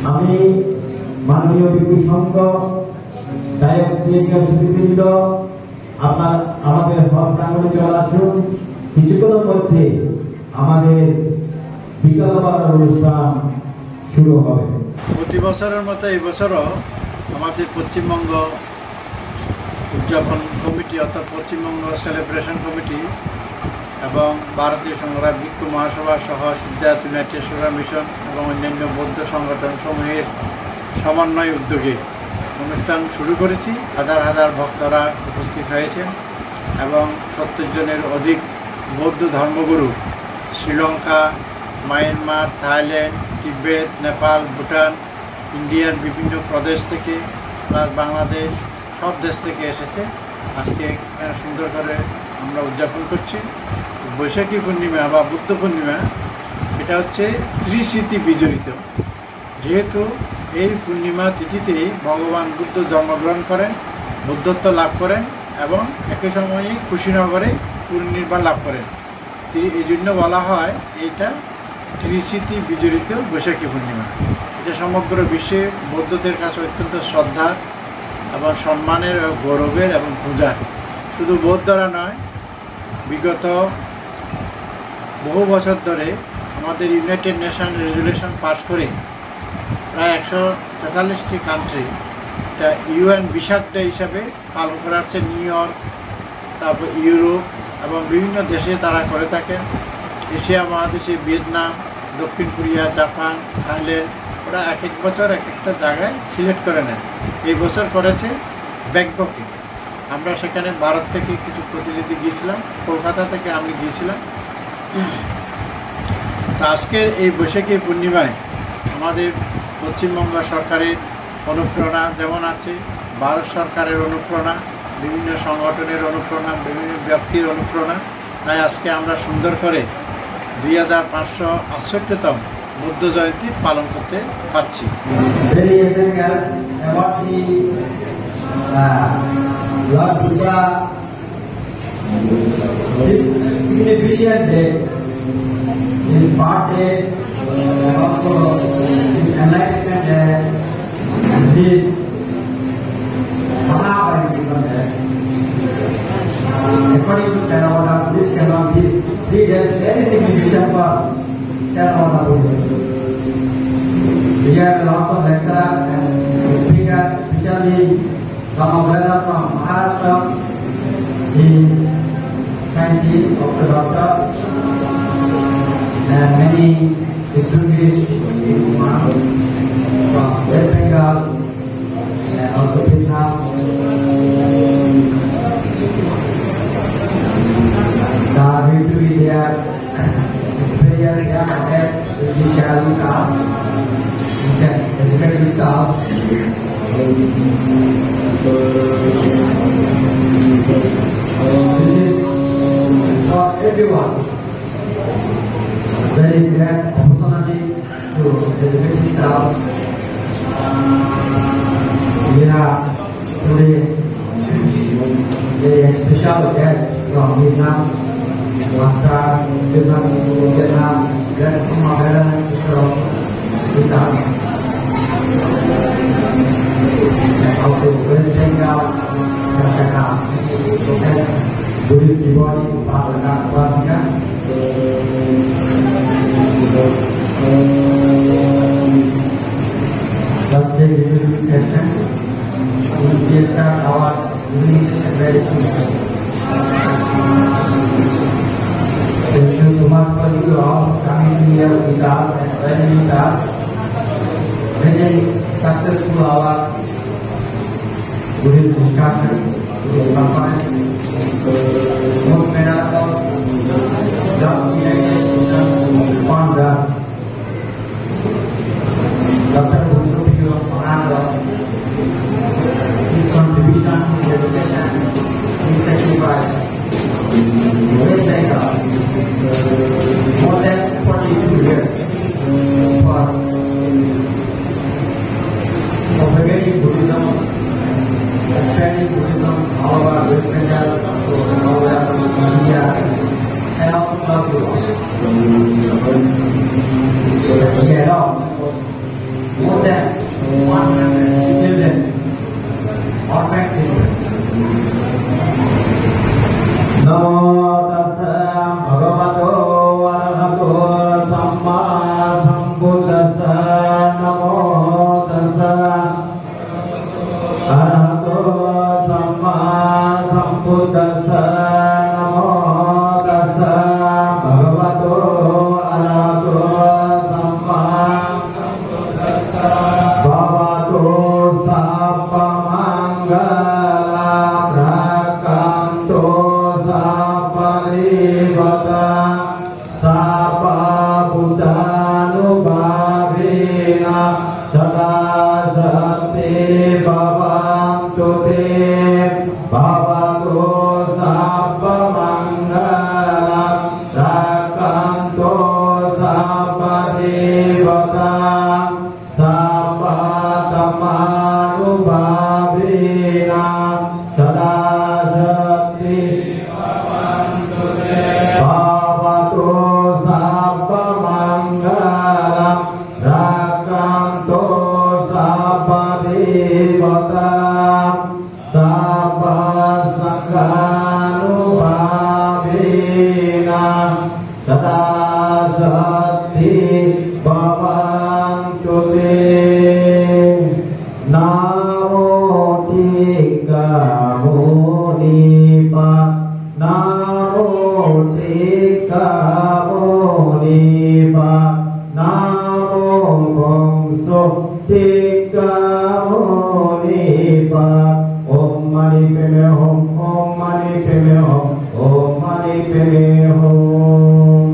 আমি মাননীয় বিপি সংঘ গায়ক সুদীবৃন্দ আমাদের হল প্রাঙ্গণে চলে আসুন। কিছুক্ষণের মধ্যে আমাদের বিকালবেলার অনুষ্ঠান শুরু হবে। প্রতি বছরের মতো এই বছরও আমাদের পশ্চিমবঙ্গ উদযাপন কমিটি অর্থাৎ পশ্চিমবঙ্গ সেলিব্রেশন কমিটি এবং ভারতীয় সংগ্রাম ভিক্ষু মহাসভা সহ সিদ্ধার্থ ইউনাইটেড সোশ্যাল মিশন এবং অন্যান্য বৌদ্ধ সংগঠন সমূহের সমন্বয় উদ্যোগে অনুষ্ঠান শুরু করেছি। হাজার হাজার ভক্তরা উপস্থিত হয়েছেন এবং 70 জনের অধিক বৌদ্ধ ধর্মগুরু শ্রীলঙ্কা, মায়ানমার, থাইল্যান্ড, তিব্বত, নেপাল, ভুটান, ইন্ডিয়ার বিভিন্ন প্রদেশ থেকে প্লাস বাংলাদেশ সব দেশ থেকে এসেছে। আজকে সুন্দর করে আমরা উদযাপন করছি। বৈশাখী পূর্ণিমা বা বুদ্ধ পূর্ণিমা এটা হচ্ছে ত্রিস্মৃতি বিজড়িত। যেহেতু এই পূর্ণিমা তিথিতে ভগবান বুদ্ধ জন্মগ্রহণ করেন, বুদ্ধত্ব লাভ করেন এবং একই সময়ে কুশীনগরে পরিনির্বাণ লাভ করেন। এই জন্য বলা হয় এইটা ত্রিস্মৃতি বিজড়িত বৈশাখী পূর্ণিমা। এটা সমগ্র বিশ্বে বৌদ্ধদের কাছে অত্যন্ত শ্রদ্ধা এবং সম্মানের, গৌরবের এবং পূজার। শুধু বৌদ্ধরা নয়, বিগত বহু বছর ধরে আমাদের ইউনাইটেড নেশন রেজুলেশন পাস করে প্রায় 143টি কান্ট্রি এটা ইউএন বিশাখ ডে হিসাবে পালন করা হচ্ছে। নিউ ইয়র্ক, তারপর ইউরোপ এবং বিভিন্ন দেশে তারা করে থাকেন। এশিয়া মহাদেশে ভিয়েতনাম, দক্ষিণ কোরিয়া, জাপান, থাইল্যান্ড ওরা এক এক বছর এক একটা জায়গায় সিলেক্ট করে নেন। এই বছর করেছে ব্যাংককে। আমরা সেখানে ভারত থেকে কিছু প্রতিনিধি গিয়েছিলাম, কলকাতা থেকে আমি গিয়েছিলাম। তো আজকের এই বৈশাখী পূর্ণিমায় আমাদের পশ্চিমবঙ্গ সরকারের অনুপ্রেরণা যেমন আছে, ভারত সরকারের অনুপ্রেরণা, বিভিন্ন সংগঠনের অনুপ্রেরণা, বিভিন্ন ব্যক্তির অনুপ্রেরণা। তাই আজকে আমরা সুন্দর করে 2568তম বুদ্ধ জয়ন্তী পালন করতে পারছি। According to Theravada, this cannot be 3 days very significant for Theravada Buddhism. We have lots of lecturers and speakers, especially Rama brother from Maharashtra. He is scientist, doctor, and many students from West Bengal and also Vietnam. Going to be their prayer, their protest, which we shall cast. We can educate yourself. This is for everyone. Very great opportunity to educate yourself. We have today a special guest from Vietnam. Master Vietnam, that's Maharan from Vietnam. And also West Bengal, Kolkata, Buddhist devotee, Pasaka, Let's take this question. We start our English very soon. Thank you so much for you all coming here with us and learning with us. Very successful our Buddhist discussions, Buddhist conference, most miracles, God created on the Dr. Buddha Maharaj. His contribution to education, his sacrifice. West Bengal, more than 42 years for propagating Buddhism, spreading Buddhism all over West Bengal, all over India, more than 100 children, orphan children. Namo tassa bhagavato arahato samma sambuddhassa. Namo tassa arahato samma sambuddhassa. Namo tassa bhagavato arahato samma sambuddhassa. Bhavato sabba mangalam rakanto sabba devata sabba buddhanubhavena sada sate bhavantu te. Bhavato sabba mangalam rakanto sabba devata sabba dhammanubhavena sada sate bhavantu te. Bhavato sabba mangalam rakanto sabba devata sabba sanghanubhavena sada sati bhavantu te. Namo tika munipa namo tika munipa namo bangso tika munipa. Om mani padme hum, om mani padme hum, om mani padme hum.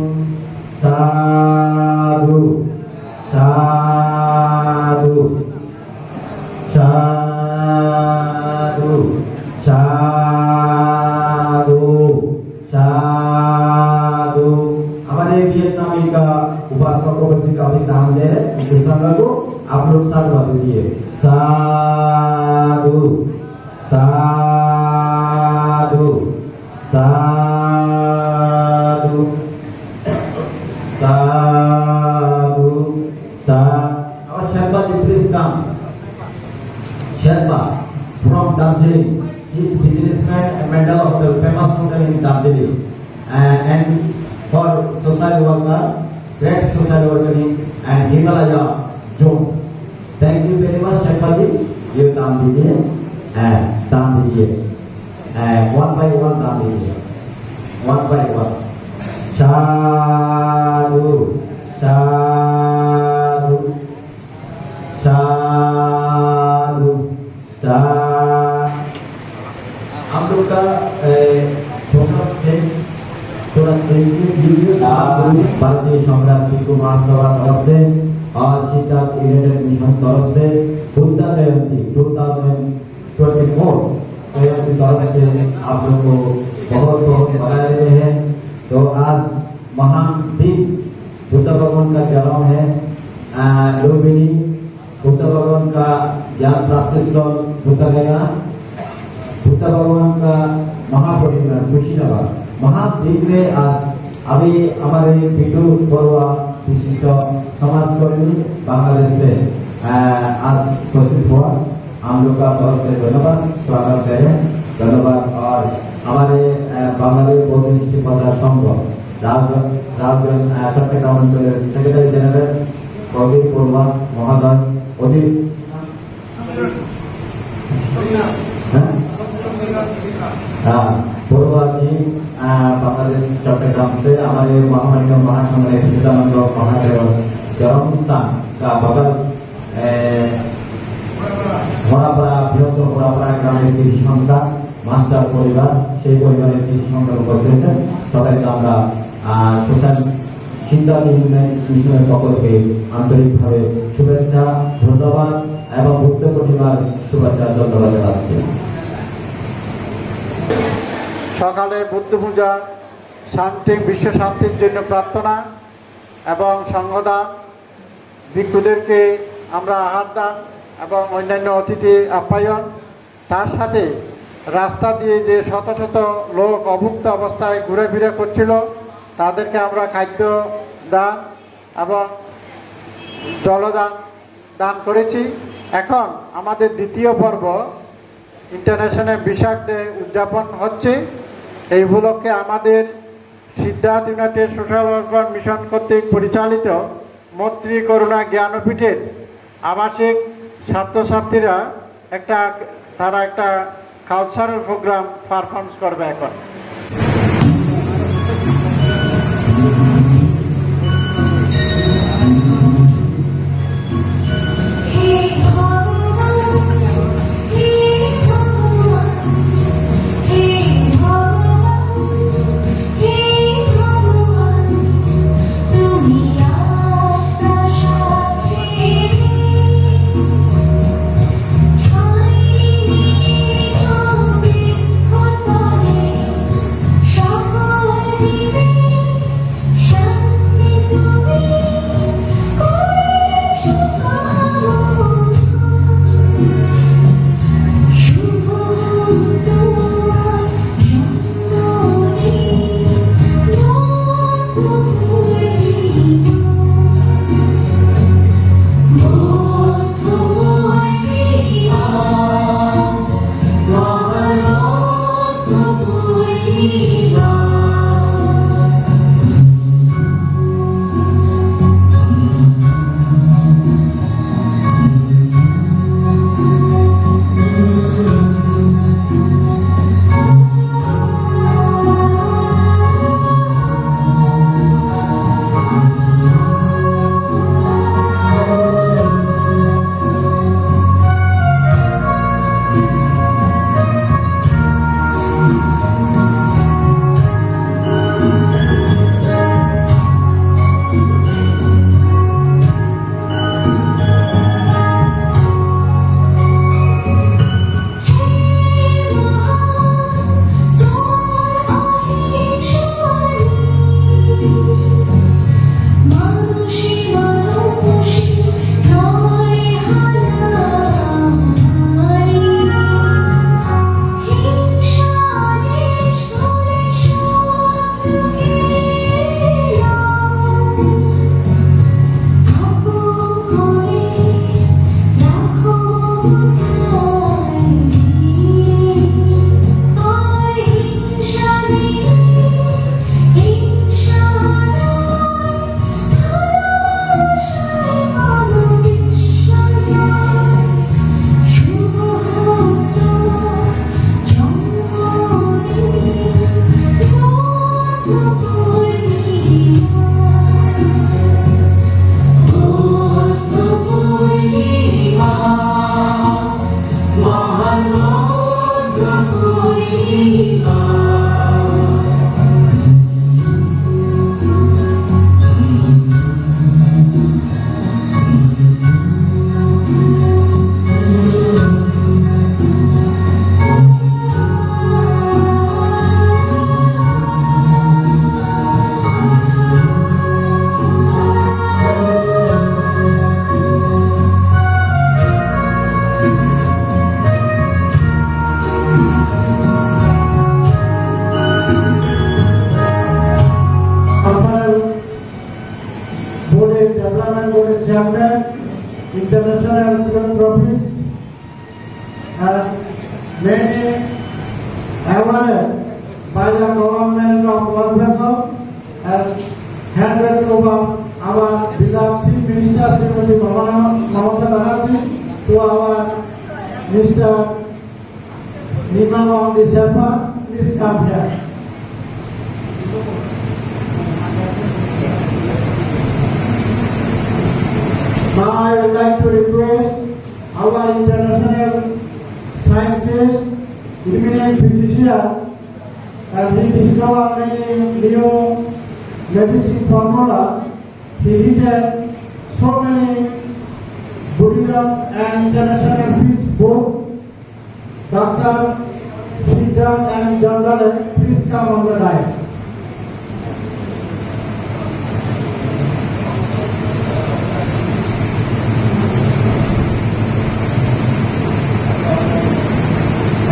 Sadhu, sadhu, sadhu, sadhu, sadhu. हमारे वियतनामी का उपासकों बच्चे का भी नाम ले रहे हैं, संघ को आप लोग साथ बात कीजिए. साधु, साधु, साधु, साधु, साधु. Our Sherpa ji, please come. Sherpa from Darjeeling. He is businessman and member of the famous hotel in Darjeeling. And for social worker, great social worker and Himalaya zone. Thank you very much, Sherpa ji. ये दान दीजिए, दान दीजिए, one by one दान दीजिए, one by one. साधु, साधु, साधु, साधु. हम लोग का थोड़ा वीडियो भारतीय सम्राट भिक्खु महासभा तरफ से और सिद्धार्थ यूनाइटेड मिशन तरफ से बुद्धा जयंती 2024 जयंती तरफ से आप लोग को बहुत बहुत बधाई देते हैं. तो आज महान दिन बुद्ध भगवान का जन्म है. लुम्बिनी बुद्ध भगवान का ज्ञान प्राप्ति स्थल बुद्ध गया. बुद्ध भगवान का महापरिनिर्वाण कुशीनगर महान दिन में आज अभी हमारे पिटू बरुआ विशिष्ट समाजकर्मी बांग्लादेश से आज उपस्थित हुआ. हम लोग का तरफ से धन्यवाद स्वागत करें. धन्यवाद. और हमारे बांग्लादेश बौद्धिस्ट प्रचार संघ चट्टग्राम अंचल सेक्रेटरी जनरल प्रदीप बरुआ महोदय अदीप बरुआ जी बांग्लादेश चट्टग्राम से हमारे महामान्य महासंघ सचिदानंद महादेव जन्म स्थान का बगल घोड़ापाड़ा बृहत्तर घोड़ापाड़ा ग्रामेर कृषि संस्था मास्टर परिवार से परिवार कृषि संस्था उपस्थित है. सबाई को আমরা সোশ্যাল সিদ্ধার্থ মিশনের পক্ষ থেকে আন্তরিকভাবে শুভেচ্ছা ধন্যবাদ এবং বুদ্ধ প্রতিমার শুভেচ্ছা ধন্যবাদ জানাচ্ছি. সকালে বুদ্ধ পূজা, শান্তি বিশ্ব শান্তির জন্য প্রার্থনা এবং সংঘদান, ভিক্ষুদেরকে আমরা আহার দান এবং অন্যান্য অতিথি আপ্যায়ন, তার সাথে রাস্তা দিয়ে যে শত শত লোক অভুক্ত অবস্থায় ঘুরে ফিরে করছিল তাদেরকে আমরা খাদ্য দান এবং জলদান দান করেছি। এখন আমাদের দ্বিতীয় পর্ব ইন্টারন্যাশনাল বিশাখ ডে উদযাপন হচ্ছে। এই উপলক্ষে আমাদের Siddhartha United Social Welfare Mission কর্তৃক পরিচালিত মৈত্রী করুণা জ্ঞানপীঠের আবাসিক ছাত্রছাত্রীরা তারা একটা কালচারাল প্রোগ্রাম পারফর্মস করবে এখন। International philanthropies and many awards by the government of West Bengal and handed over our beloved Chief Minister Srimati Mamata Banerjee to our Mr. Nima Mohammed Sherpa. Please come here. Now I would like to request our international scientist, eminent physician, as he discovered many new medicine formula. He written so many Buddhism and international peace books. Dr. Siddharth and Jandale, please come on the line.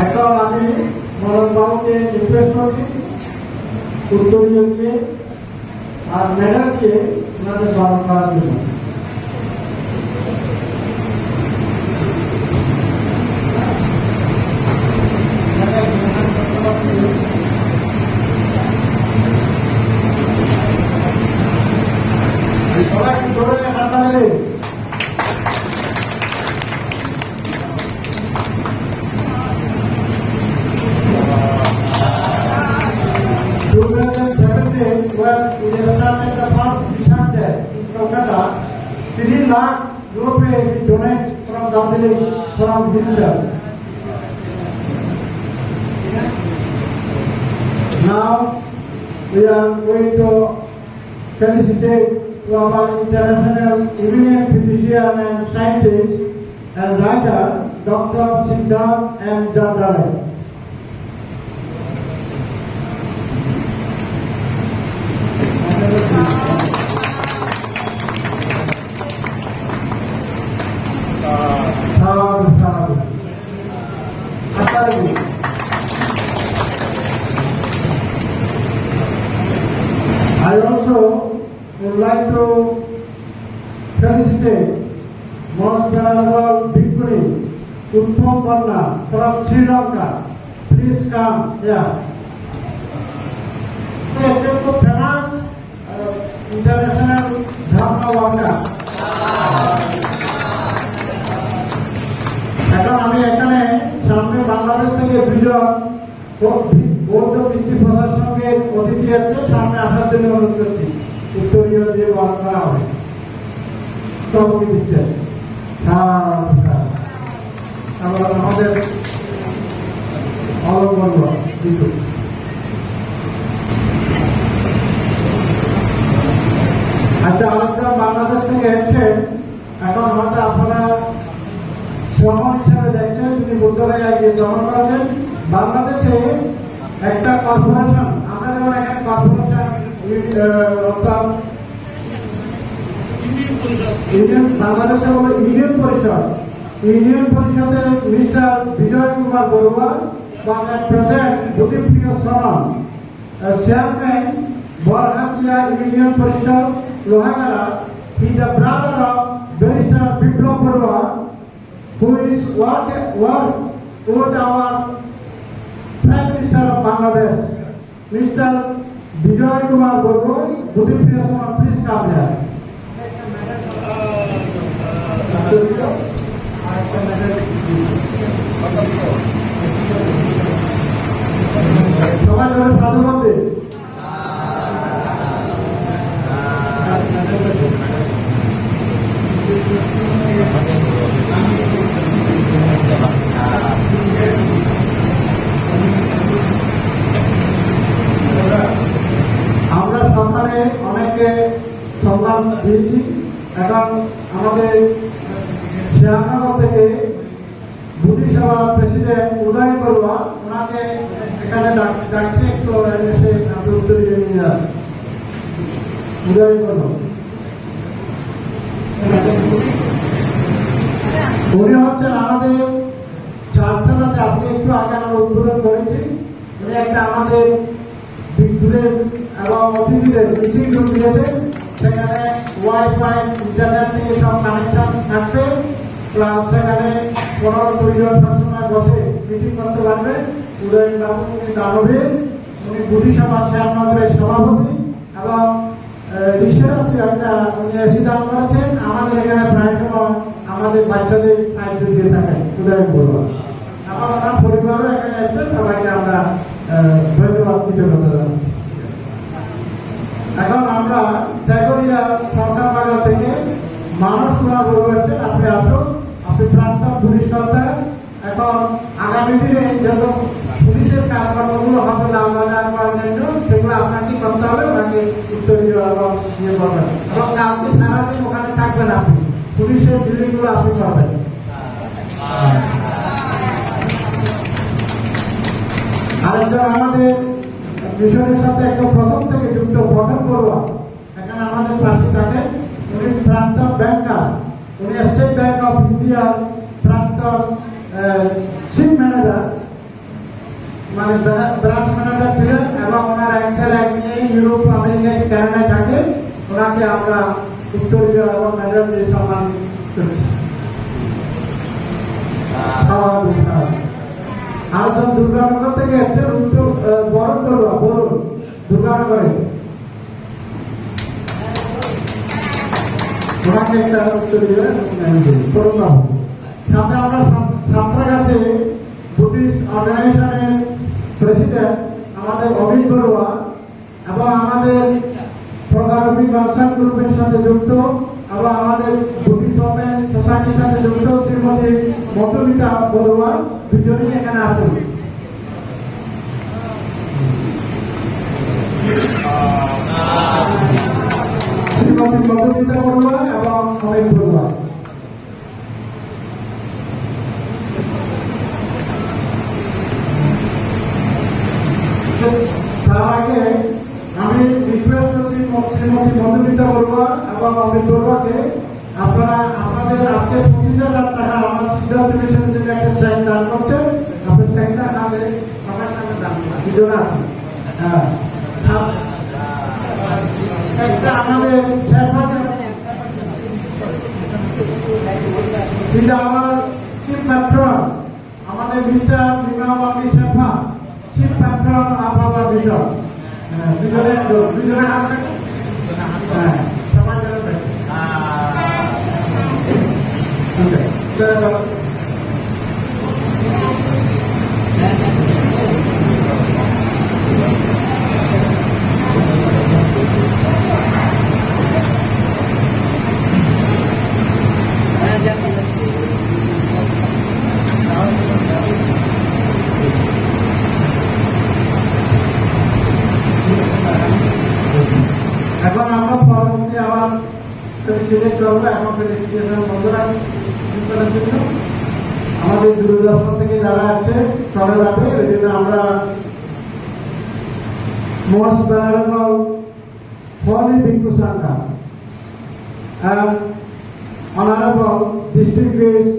এখন আমি মরণ বাবুকে request করছি উত্তরীয়কে আর ম্যাডামকে ওনাদের বরণ করার জন্য। we donate from Darjeeling from visitors. Now we are going to felicitate to our international eminent physician and scientist and writer, Dr. Siddharth M. Jandale. I also would like to felicitate Most Venerable Bhikkhuni Uttham Panna from Sri Lanka. Please come here. He is a famous international Dharma worker. এখন আমি এখানে সামনে বাংলাদেশ থেকে দুজন বৌদ্ধ ভিত্তি প্রশাসনের অতিথি আছে, সামনে আসার জন্য অনুরোধ করছি। উত্তরীয় দিয়ে বহন করা হবে তহবিল দিচ্ছে। আমাদের অলঙ্কন আচ্ছা, আরেকটা বাংলাদেশ থেকে এসছেন, এখন হয়তো আপনারা শ্রমণ হিসাবে দেখছেন, তিনি বুদ্ধগয়া গিয়ে জমা করেছেন। বাংলাদেশে একটা কর্পোরেশন, আমরা যেমন এখানে কর্পোরেশন অর্থাৎ বাংলাদেশে হলো ইউনিয়ন পরিষদ। ইউনিয়ন পরিষদের মিস্টার বিজয় কুমার বড়ুয়া বা প্রেসিডেন্ট জ্যোতিপ্রিয় শ্রমণ, চেয়ারম্যান বরহাতিয়া ইউনিয়ন পরিষদ Lohagara. He is the brother of barrister Biplab Barua, who is was our Prime Minister of Bangladesh, Mr. Bijoy Kumar Borgoy. Jyotipriya Shraman, please come here. সবাই ধরে সাধু বলতে আমরা সরকারে অনেকে সম্মান দিয়েছি। এখন আমাদের শ্যামনগর থেকে বুদ্ধিসভার প্রেসিডেন্ট উদয় বড়ুয়া, ওনাকে এখানে ডাকছে, একটু এসে উত্তরীয় নিয়ে যান। উদয় বড়ুয়া উনি হচ্ছেন আমাদের চারতলাতে, আজকে একটু আগে আমরা উদ্বোধন করেছি। উনি একটা আমাদের বিদ্যুতের এবং অতিথিদের মিটিং রুম দিয়েছেন, সেখানে ওয়াইফাই ইন্টারনেট থেকে সব কানেকশন থাকবে, প্লাস সেখানে 15-20 জন সবসময় বসে মিটিং করতে পারবে। উদয়ন বাবু উনি দানবীর, উনি বুদ্ধিসভার শ্যামনগরের সভাপতি এবং ঈশ্বরাত্রি একটা উনি এসি দান করেছেন। আমাদের এখানে প্রায় সময় আমাদের বাচ্চাদের সাহায্য দিয়ে থাকেন উদয়ন বড়ুয়া, আমার ওনার পরিবারও এখানে এসছেন। সবাইকে আমরা ধন্যবাদ কৃতজ্ঞতা জানাচ্ছি। এখন আমরা ত্যাগরিয়া সরকার বাজার থেকে মানস কুমার বড়ুয়া আছেন, আপনি আসুন। আপনি প্রাক্তন পুলিশ কর্তা। এখন আগামী দিনে যত পুলিশের কাজকর্মগুলো হবে লাভবান করার জন্য, সেগুলো আপনাকে করতে হবে, ওনাকে উত্তরীয় এবং ইয়ে করবেন। এবং কালকে সারাদিন ওখানে থাকবেন, আপনি পুলিশের ডিউটিগুলো আপনি করবেন। আরেকজন আমাদের মিশনের সাথে একদম প্রথম থেকে যুক্ত পঠন বড়ুয়া, এখানে আমাদের পাশে থাকেন। উনি প্রাক্তন ব্যাংকার, উনি স্টেট ব্যাংক অফ ইন্ডিয়ার প্রাক্তন চিফ ম্যানেজার, মানে ব্রাঞ্চ ম্যানেজার ছিলেন এবং ওনার এক ছেলে এক মেয়ে ইউরোপ, আমেরিকা, কানাডায় থাকে। ওনাকে আমরা উত্তরীয় এবং মেডেল দিয়ে সম্মান করছি। আরেকজন দুর্গানগর থেকে এসছেন, বরণ বড়ুয়া, বরুণ দুর্গানগরে, ওনাকে একটা উত্তরীয় করুন। সাথে আমরা সাঁতরাগাছে ব্রিটিশ অর্গানাইজেশনের প্রেসিডেন্ট আমাদের অমিত বড়ুয়া এবং আমাদের প্রকারবী কনসার্ন গ্রুপের সাথে যুক্ত এবং আমাদের ব্রিটিশ ওমেন অনুষ্ঠানটির সাথে যুক্ত শ্রীমতী মধুমিতা বড়ুয়া, দুজনেই এখানে আসুন। শ্রীমতী মধুমিতা বড়ুয়া এবং অমিত বড়ুয়া। তার আগে আমি রিকোয়েস্ট করছি শ্রীমতী মধুমিতা বড়ুয়া এবং অমিত বড়ুয়াকে আপনারা আপনাদের আজকে 25,000 টাকা আমার সিদ্ধার্থ মিশনের জন্য একটা চেক দান করছেন। আপনার চেকটা নামে সবার নামে দান দুজন আছে। হ্যাঁ, একটা আমাদের আমার চিফ প্যাট্রন, আমাদের মিস্টার বিমাবাবী শেফা, চিফ প্যাট্রন আবহাওয়া মিশন। দুজনে হাত হ্যাঁ সবাই এখন আমরা পরবর্তী আবার সিলেক্ট করবো। এখন বন্ধুরা আমাদের দূরদর্শন থেকে যারা আছে চলে যাবে, ওই জন্য আমরা most venerable Holy Bhikkhu Sangha and honorable distinguished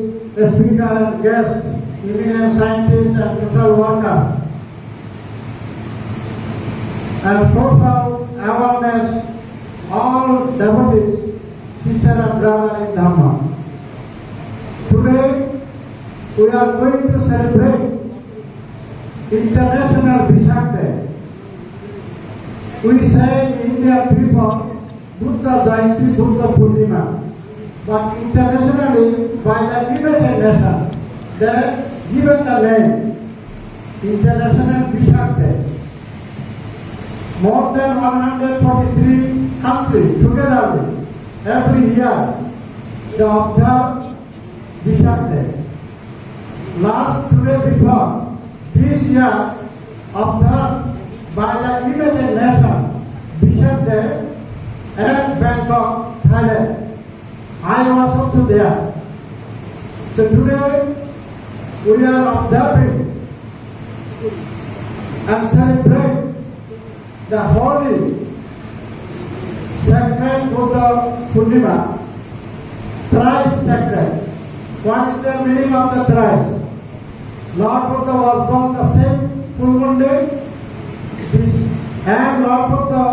speaker and guest, eminent scientists and social workers, and total awareness all devotees, sister and brother in Dhamma. Today we are going to celebrate International Vishak Day. We say in Indian people Buddha Jayanti, Buddha Purnima, but internationally by the United Nations they given the name International Vishak Day. More than 143 countries together every year they observe Vishak Day. Last 2 days before this year observed by the United Nations Vishak Day at Bangkok, Thailand. I was also there. So today we are observing and celebrate the holy sacred Buddha Purnima, thrice sacred. What is the meaning of the thrice? Lord Buddha was born the same full moon day, and Lord Buddha,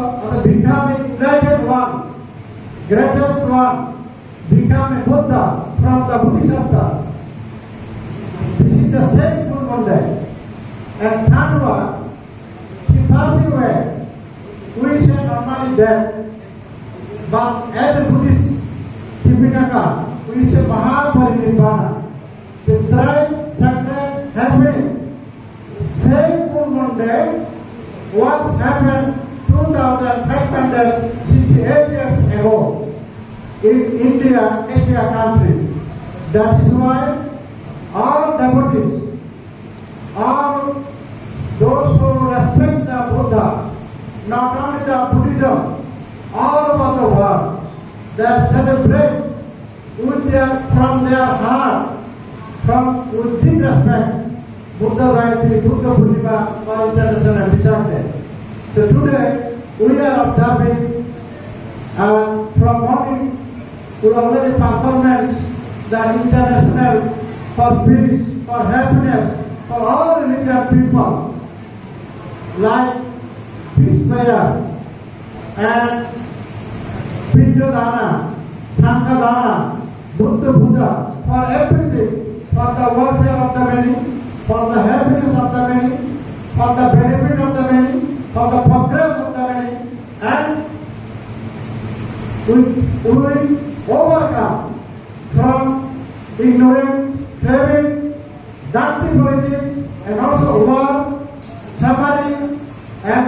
becoming united one, greatest one, become a Buddha from the Bodhisattva. This is the same full moon day. And third one, he passing away. We say normally dead, but as a Buddhist Tipitaka, we say Mahaparinibbana. The thrice sacred happening, same full moon day was happened 2,568 years ago in India, Asia country. That is why all devotees, all those who respect the Buddha, not only the Buddhism, all over the world, they celebrate from their heart, with deep respect, Buddha Jayanti, Buddha Purnima or International Vishak Day. So today we are observing from morning we already performance the international for peace, for happiness, for all religious people, like peace prayer and Pindodana, Sanghadana, Buddha Puja, for everything, for the welfare of the many, for the happiness of the many, for the benefit of the many, for the progress of the many, and we overcome from ignorance, craving, dirty politics, and also war, suffering, and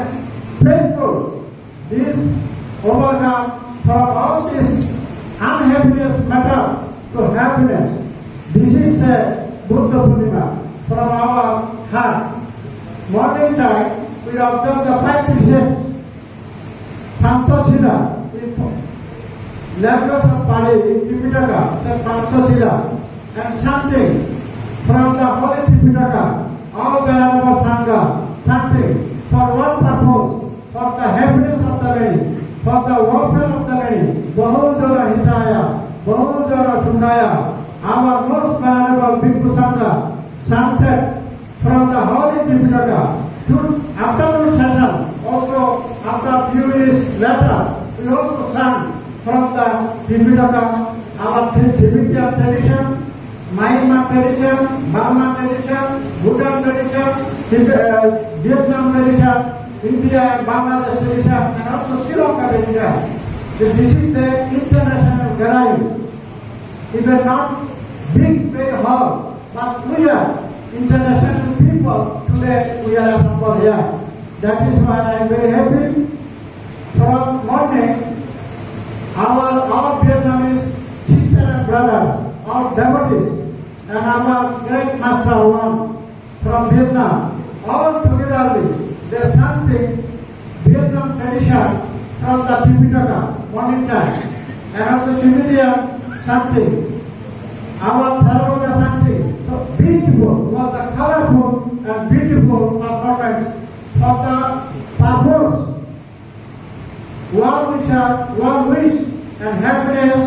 painful. This overcome from all this unhappiness matter to happiness. This is a Buddha Purnima from our heart. Morning time, we observe the 5 precepts. Panchasila, language of Pali, in Tripitaka, says Panchasila, and chanting from the Holy Tripitaka, all Venerable Sangha, chanting for one purpose, for the happiness of the many, for the welfare of the many. Bahujara Hitaya, Bahujara Sundaya, our most venerable Bhikkhu Sangha, chanted from the Holy Tripitaka. Afternoon session, also after few minutes later, we also sang from the Tripitaka, our Tibetan tradition, Myanmar tradition, Burma tradition, Bhutan tradition, Vietnam tradition, India and Bangladesh tradition, and also Sri Lanka tradition. This is the international gathering. It is not big hall, but we are international people. Today we are assembled here. That is why I am very happy. From morning, our Vietnamese sisters and brothers, our devotees, and our great master one from Vietnam, all together they chanting Vietnam tradition from the Tripitaka morning time, and also Tibetan chanting, our Theravada chanting. So beautiful was the colorful and beautiful performance of the purpose. One wish and happiness,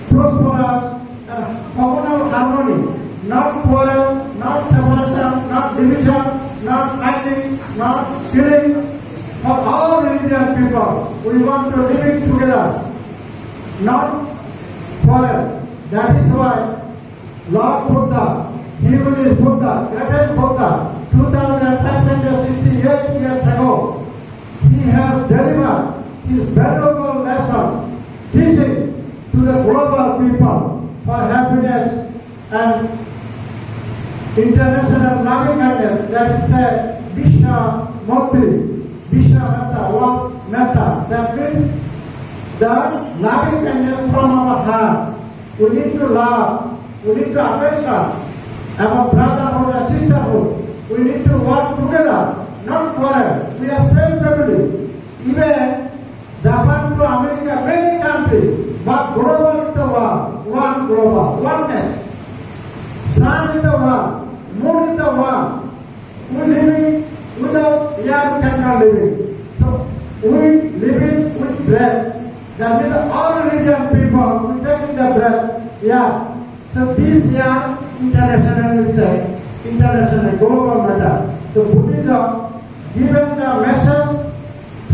prosperous and communal harmony, not quarrel, not separation, not division, not fighting, not killing. For all religious people, we want to live together, not quarrel. That is why Lord Buddha, he is Buddha, greatest Buddha, 2568 years ago, he has delivered his valuable lesson, teaching to the global people for happiness and international loving kindness. That is said, Vishwa Murti, Vishwa Metta, one Metta. That means the loving kindness from our heart. We need to love, we need to affection, our brotherhood and sisterhood. We need to work together, not quarrel. We are same family. Even Japan to America, many countries, but global is the world, one global, oneness. Sun is the world, moon is the world. We living without air, we cannot living. So we living with breath. That means all religion people, we taking the breath. Yeah. So this year, international global matter. So Buddhism given the message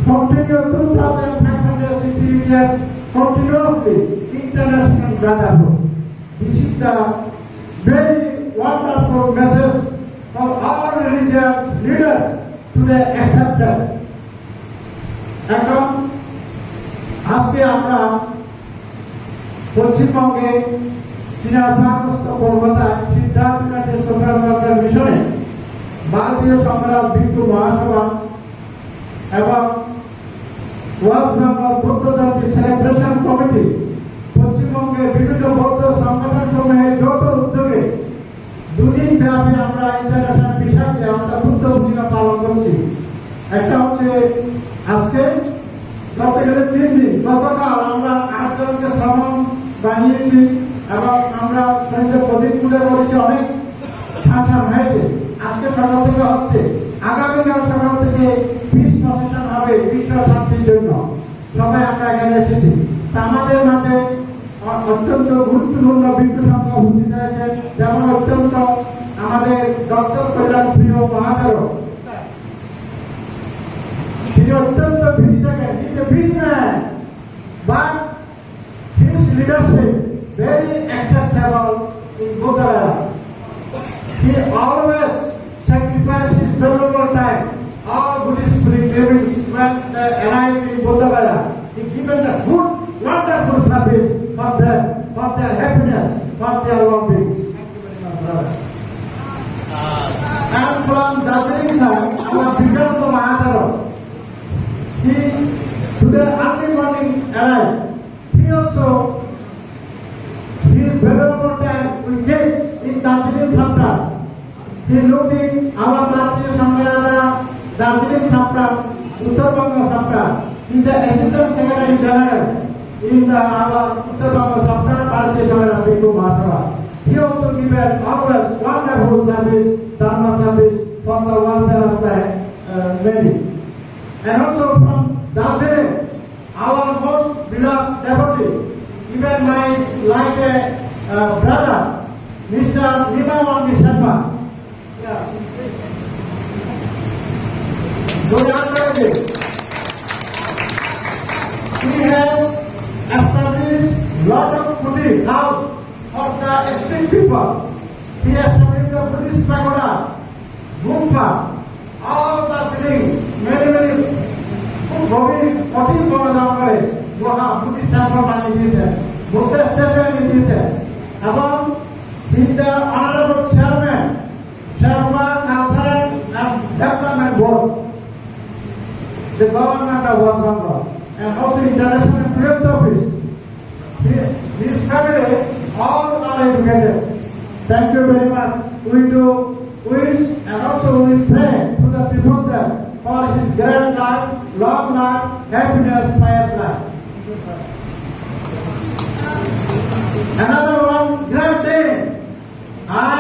continue 2,560 years continuously international brotherhood. This is the very wonderful message for all religious leaders today accepted. এখন আজকে আমরা পশ্চিমবঙ্গে চীনের ভারতস্থ কলকাতায় সিদ্ধার্থ মিশনে ভারতীয় সম্রাট ভিক্ষু মহাসভা এবং ওয়েস্ট বেঙ্গল বৌদ্ধ জাতি সেলিব্রেশন কমিটি পশ্চিমবঙ্গের বিভিন্ন বৌদ্ধ সংগঠন সমূহের যৌথ উদ্যোগে দুদিন ব্যাপী আমরা ইন্টারন্যাশনাল বিষয়কে আমরা বুদ্ধ পূর্ণিমা পালন করছি। একটা হচ্ছে আজকে, বলতে গেলে 3 দিন। গতকাল আমরা 8 জনকে শ্রমণ বানিয়েছি এবং আমরা প্রদীপ পুজো করেছি, অনেক ফাংশন হয়েছে। আজকে সকাল থেকে হচ্ছে, আগামীকাল সকাল থেকে পিস প্রসেশন হবে বিশ্ব শান্তির জন্য। সবাই আমরা এখানে এসেছি। আমাদের মাঝে অত্যন্ত গুরুত্বপূর্ণ ভিক্ষু সংখ্যা উপস্থিত হয়েছে, যেমন অত্যন্ত আমাদের ডক্টর কল্যাণ প্রিয় মহাদেব, তিনি অত্যন্ত বিজি থাকেন, is a busy man, but his leadership very acceptable in Buddha. He always sacrifices his valuable time. All Buddhist pilgrims when they arrive in Buddha Gaya, he given the good, wonderful service for them, for their happiness, for their well-being. Thank you very much, brothers. And from Darjeeling side, our Vikrant Mahadeva, he today early morning arrived. He also his valuable he looking our Bharatiya Sangha Darjeeling chapter, Uttar Banga chapter. He is the Assistant Secretary General in our Uttar Banga chapter, Bharatiya Sangha Bhikkhu Mahasabha. He also given always wonderful service, dharma service for the welfare of the many. And also from Darjeeling, our most beloved devotee, even my like a brother, Mr. Nimawandi Sharma. He has established lot of Buddhist house for the street people. He established the Buddhist pagoda, Gumpa, all the things, many গভীর কঠিন বড়দান করে Buddhist temple বানিয়ে দিয়েছে, Buddha statue এনে দিয়েছে এবং the honorable chairman, Sharma Cultural and Development Board, the government of West Bengal, and also International Field Office. His family all are educated. Thank you very much. We do wish and also we pray to the people there for his great life, long life, happiness, pious life. Another one great day I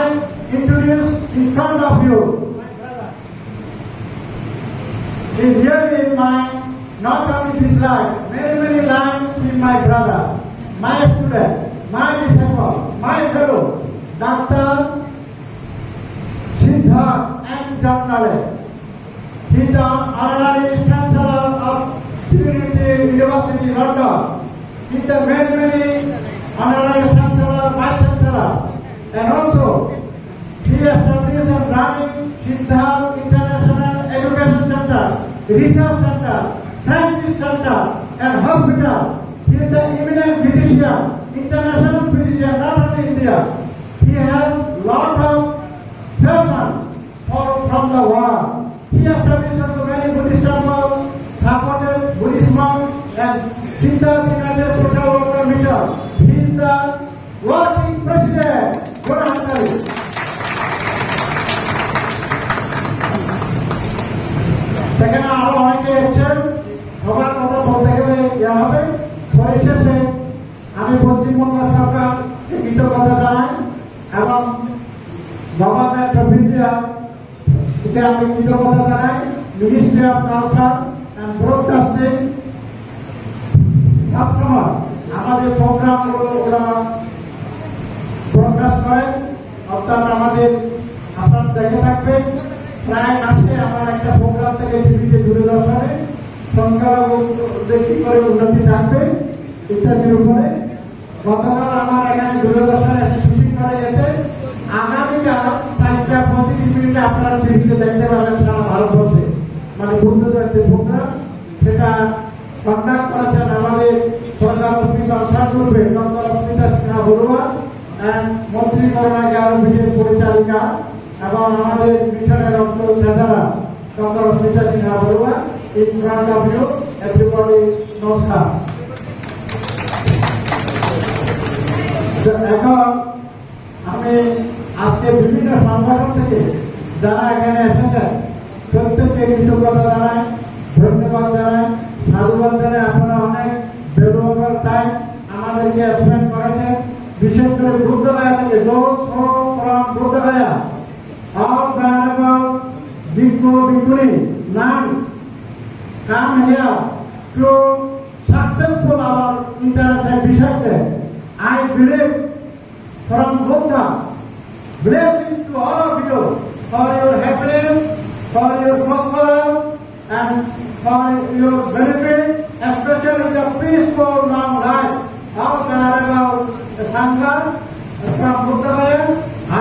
introduce in front of you. Is really my, not only this life, many lives in my brother, my student, my disciple, my fellow, Dr. Siddharth M. Jamnale. He is the honorary chancellor of Trinity University, London. He is the many honorary chancellor, vice chancellor, and also he established and running Siddharth International Education Center, Research Center, Scientist Center, and Hospital. He is the eminent physician, international physician, not only India. He has lot of passion from the world. He established also many Buddhist temples, supported Buddhist monks, and Siddharth United Social Worker Mission. He is the working president. Good afternoon. সেখানে আরো অনেকে এসেছেন, সবার কথা বলতে গেলে ইয়া হবে। পরিশেষে আমি পশ্চিমবঙ্গ সরকারকে কৃতজ্ঞতা জানাই এবং গভর্নমেন্ট অফ ইন্ডিয়া কে আমি কৃতজ্ঞতা জানাই, ministry of culture and broadcasting সবসময় আমাদের প্রোগ্রামগুলো ওরা ব্রডকাস্ট করেন, অর্থাৎ আমাদের আপনারা দেখে থাকবেন। প্রায় মাসে আমার একটা প্রোগ্রাম থেকে টিভিতে দূরদর্শনে সংখ্যালঘুদের কি করে উন্নতি থাকবে ইত্যাদির উপরে। গতকাল আমার এখানে দূরদর্শনে শুটিং করে গেছে। আগামীকাল 4:35 মিনিটে আপনারা টিভিতে দেখতে পাবেন সারা ভারতবর্ষে, মানে বুদ্ধ জয়ন্তীর প্রোগ্রাম। সেটা কন্ডাক্ট করেছেন আমাদের সরকার হসপিটাল সার্কুলবে ডক্টর অস্মিতা সিনহা বড়ুয়া and মন্ত্রী করোনা কেয়ার অফিসের পরিচালিকা এবং আমাদের মিশনের রক্ত নেতারা doctor Asmita Sinha Barua. In front of you, everybody নমস্কার। এখন আমি আজকে বিভিন্ন সংগঠন থেকে যারা এখানে এসেছেন প্রত্যেককে কৃতজ্ঞতা জানাই, ধন্যবাদ জানাই, সাধুবাদ জানাই। আপনারা অনেক ভ্যালুয়েবল টাইম আমাদেরকে স্পেন্ড করেছেন, বিশেষ করে বুদ্ধগয়া থেকে Bodh Gaya all venerable bhikkhu bhikkhuni nuns come here to successful our international Vishak Day. I believe from Buddha, blessings to all of you for your happiness, for your prosperance, and for your benefit, especially the peaceful long life. All venerable Sangha from Buddha,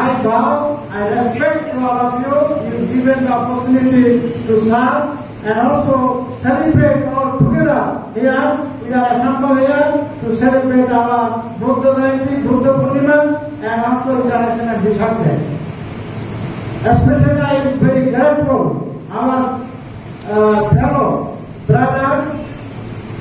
I bow, I respect to all of you. You've given the opportunity to serve and also celebrate all together here. We are assembled here to celebrate our Buddha Jayanti, Buddha Purnima, and also International Vishak Day. Especially I am very grateful our fellow brother,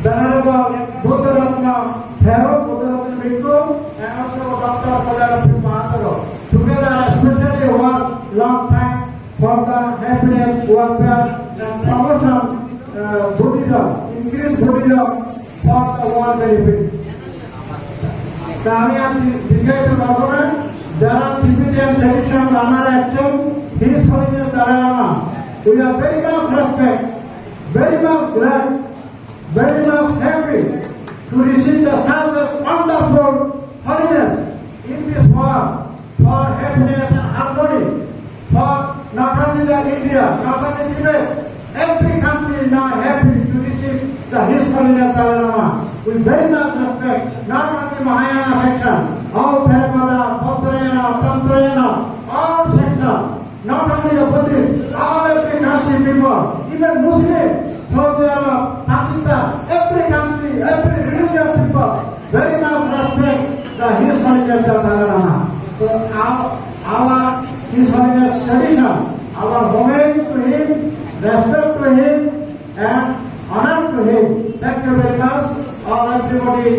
Venerable Buddha Ratna Pharaoh, Buddha Ratna Bhikkhu, and also Dr. Kodara Mahadaro. Together, especially one long time. welfare and promotion Buddhism, increase Buddhism for the world benefit. আমি দীর্ঘায়িত করব না। যারা Tibetan tradition আমার একজন His Holiness Dalai Lama, we are very much respect, very much glad, very much happy to receive the such a wonderful holiness in this world for happiness and harmony for not only the India, not only Tibet, every country is now happy to receive the His Holiness Dalai Lama. We very much respect not only Mahayana section, all Theravada, Bauddhayana, Tantrayana, all sections, not only the Buddhist, all every country people, even Muslims, Saudi Arabia, Pakistan, every country, every religion people, very much respect the His Holiness Dalai Lama. So our His Holiness tradition, our homage to him, respect to him, and honor to him. Thank you very much. All everybody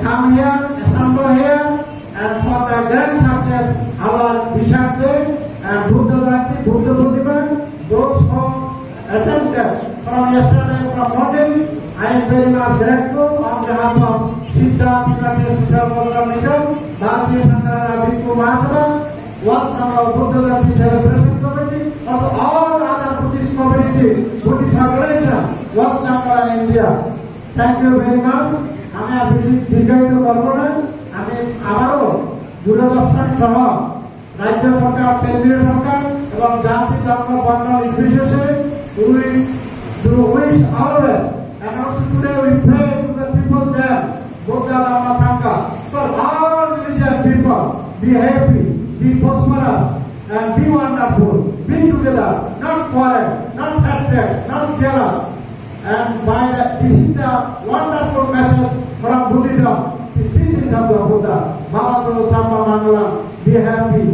come here, assemble here, and for the grand success, our Vishak Day and Buddha Jayati, Buddha Purnima, those who attended from yesterday, from morning, I am very much grateful on behalf of Siddha Tibetan Social Program Mission, Bharatiya Sankara Bhikkhu Mahasabha, was from our Buddha Jayati Celebration Committee, of all other Buddhist community, Buddhist organization, was from India. Thank you very much. আমি বেশি দীর্ঘায়িত করব না। আমি আবারও দূরদর্শন সহ রাজ্য সরকার, কেন্দ্রীয় সরকার এবং জাতি ধর্ম বর্ণ নির্বিশেষে we wish always and also today we pray to the people there, Buddha Dhamma Sangha, for all religious people, be happy, be prosperous, and be wonderful, be together, not quarrel, not hatred, not jealous. And by that, this is the wonderful message from Buddhism, the teachings of the Buddha. Bhavatu Samba Mangalam, be happy,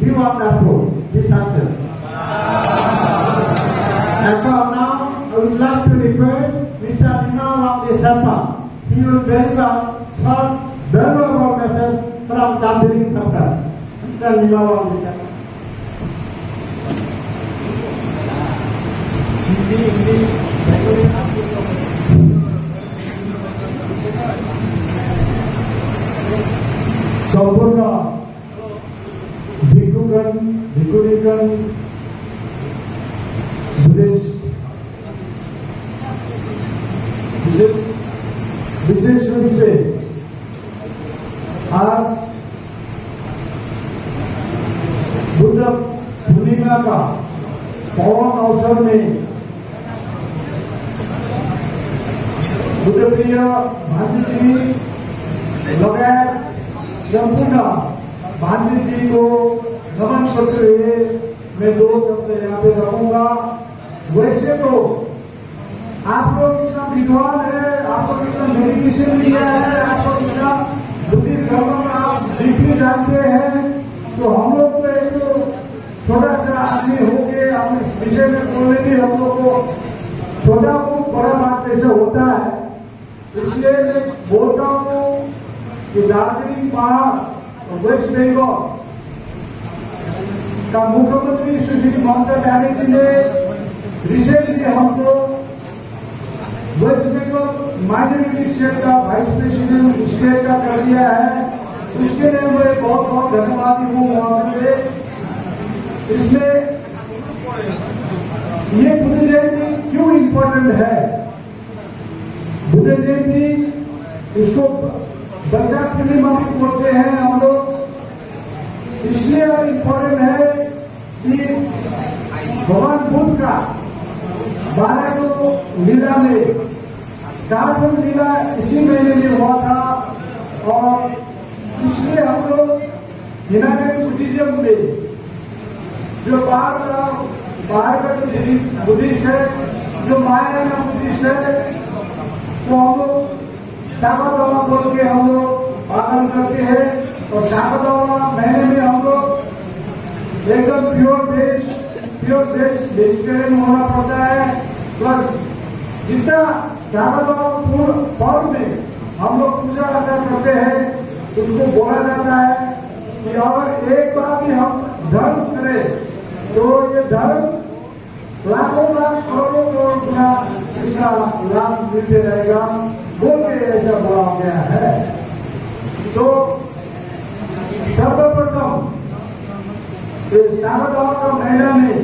be wonderful, be success. And so now, I would like to request Mr. Nimawang Sherpa. He will deliver short, valuable message from Darjeeling Chapter. Mr. Nimawang Sherpa. সম্পূর্ণ भिक्षुगण भिक्षुणीगण विशेष रूप से आज बुद्ध पूर्णिमा का पावन अवसर में बुद्धप्रिय भांजी लगाए संपूर्ण भांजी जी को नमन करते हुए मैं 2 शब्द यहाँ पे रहूंगा। वैसे तो आप लोग इतना विद्वान है, आप लोग इतना मेडिटेशन किया है, आप लोग इतना बुद्धिस्ट धर्म का डीपली जानते हैं, तो हम लोग तो एक छोटा सा आदमी होके हम इस विषय में बोलने भी हम लोग को छोटा को बड़ा बात कैसे होता है। इसलिए मैं बोलता हूँ कि दार्जिलिंग पहाड़ और वेस्ट बंगाल का मुख्यमंत्री सुश्री ममता बनर्जी ने रिसेंटली हमको वेस्ट बंगाल माइनॉरिटी स्टेट का वाइस प्रेसिडेंट स्टेट का कर दिया है। उसके लिए मैं बहुत बहुत धन्यवादी हूँ वहां पे। इसमें ये बुद्ध जयंती क्यों इम्पोर्टेंट है? बुद्ध जयंती इसको बैसाख पूर्णिमा बोलते हैं हम लोग, इसलिए इम्पोर्टेंट है कि भगवान बुद्ध का 12 को लीला में 4 लीला इसी महीने में हुआ था, और इसलिए हम लोग यूनाइटेड बुद्धिज्म में जो बाहर का जो बुद्धिस्ट है, जो महायाना बुद्धिस्ट है, तो हम लोग शाकादवा बोल के हम लोग पालन करते हैं। और शाकादवा महीने में हम लोग एकदम प्योर वेज वेजिटेरियन होना पड़ता है। प्लस जितना शाकादवा फॉर्म में हम लोग पूजा अर्चना करते हैं, उसको बोला जाता है कि और एक बार भी हम धर्म करें तो ये धर्म लाखों लाख करोड़ों करोड़ गुना इसका लाभ मिलते रहेगा बोल के ऐसा बोला गया है। तो सर्वप्रथम सावधान का महीना में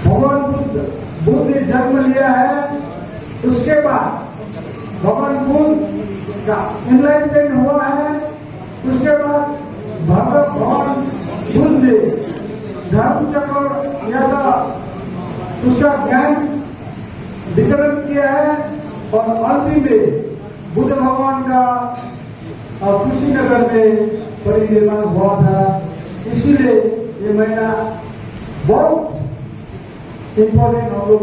भगवान बुद्ध ने जन्म लिया है। उसके बाद भगवान बुद्ध का एनलाइटमेंट हुआ है। उसके बाद भगवान बुद्ध ने धर्म चक्र या उसका ज्ञान वितरण किया है और अंतिम में बुद्ध भगवान का कुशीनगर में परिनिर्वाण हुआ था। इसीलिए ये महीना बहुत इम्पोर्टेंट हम लोग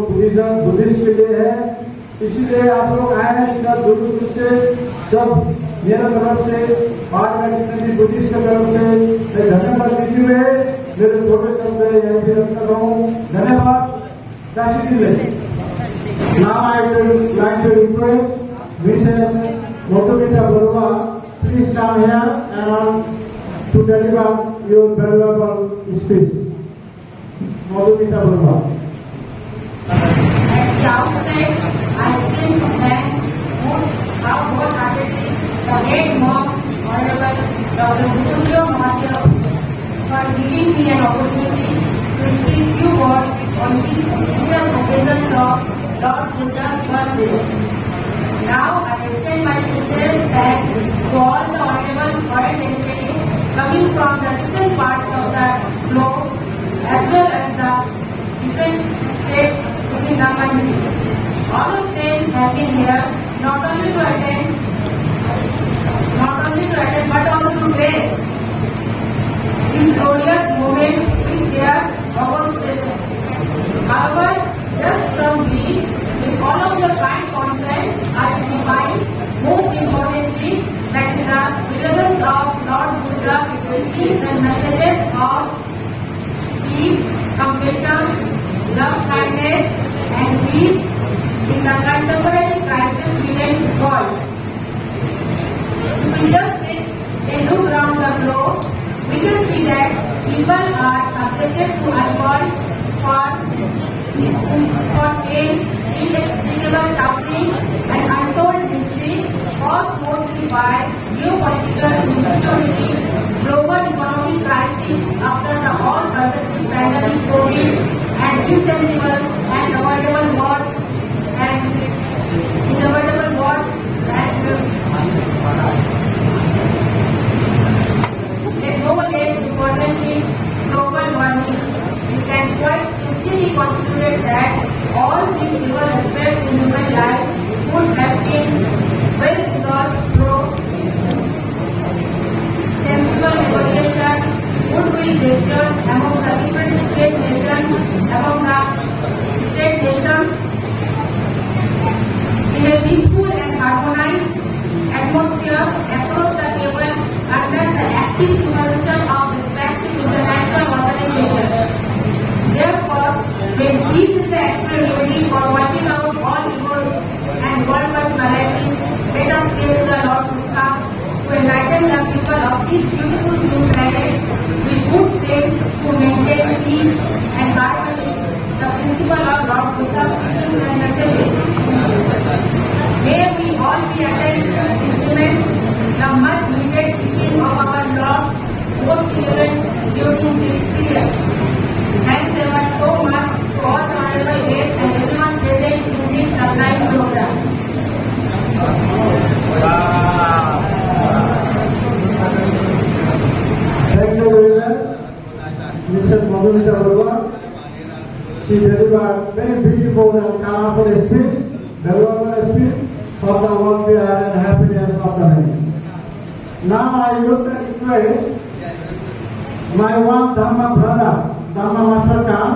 बुद्धिस्ट के लिए है। इसीलिए आप लोग आए हैं इतना दूर दूर से, सब मेरा तरफ से आज का जितने भी बुद्धिस्ट की तरफ से मैं धन्यवाद देते हुए मेरे छोटे शब्द यहीं पे रख रहा हूँ। धन्यवाद। Now I would like to request Mrs. Madhumita Barua, please come here and to deliver your valuable speech. Madhumita Barua. At the outset, I still thank how wholeheartedly the great monk, Honorable Dr. Vittorio Mahathir, for giving me an opportunity to speak few words on this special occasion of Lord Buddha's birthday. Now I extend my sincere thanks to all the honorable foreign dignitaries coming from the different parts of the globe as well as the different states within the country. All of them have been here not only to attend but also to grace this glorious moment with their august presence. However, just from me, with all of your kind consent, I define most importantly that is the relevance of Lord Buddha's teachings and messages of peace, compassion, love, kindness, and peace in the contemporary crisis-ridden world. If we just take a look around the globe, we can see that people are subjected to adverse for pain, inexplicable suffering, and untold misery caused mostly by geopolitical insecurity, global economic crisis after the all-pervasive pandemic COVID, and insensible and avoidable wars and nowadays, importantly, global warming. We can quite simply conclude that all these evil aspects in human life would have been well resolved through sensible negotiation, would be gestures among the different state nations, in a peaceful and harmonized atmosphere across the table under the active supervision of respective international organizations. Therefore, when peace is the actual remedy for wiping out all evils and worldwide maladies, let us pray to the Lord Buddha to enlighten the people of this beautiful new planet with good faith to maintain peace and harmony, the principle of Lord Buddha's teachings and messages. May we all be attentive to implement the much needed teaching of our Lord most relevant during this period. Thanks ever so much to all the honorable guests and everyone present in this sublime program. Thank you very much, Mr. Madhumita Barua. She delivered very beautiful and colorful speech, valuable speech for the welfare and happiness of the many. Now I would request my one Dhamma brother, Dhamma Master Khan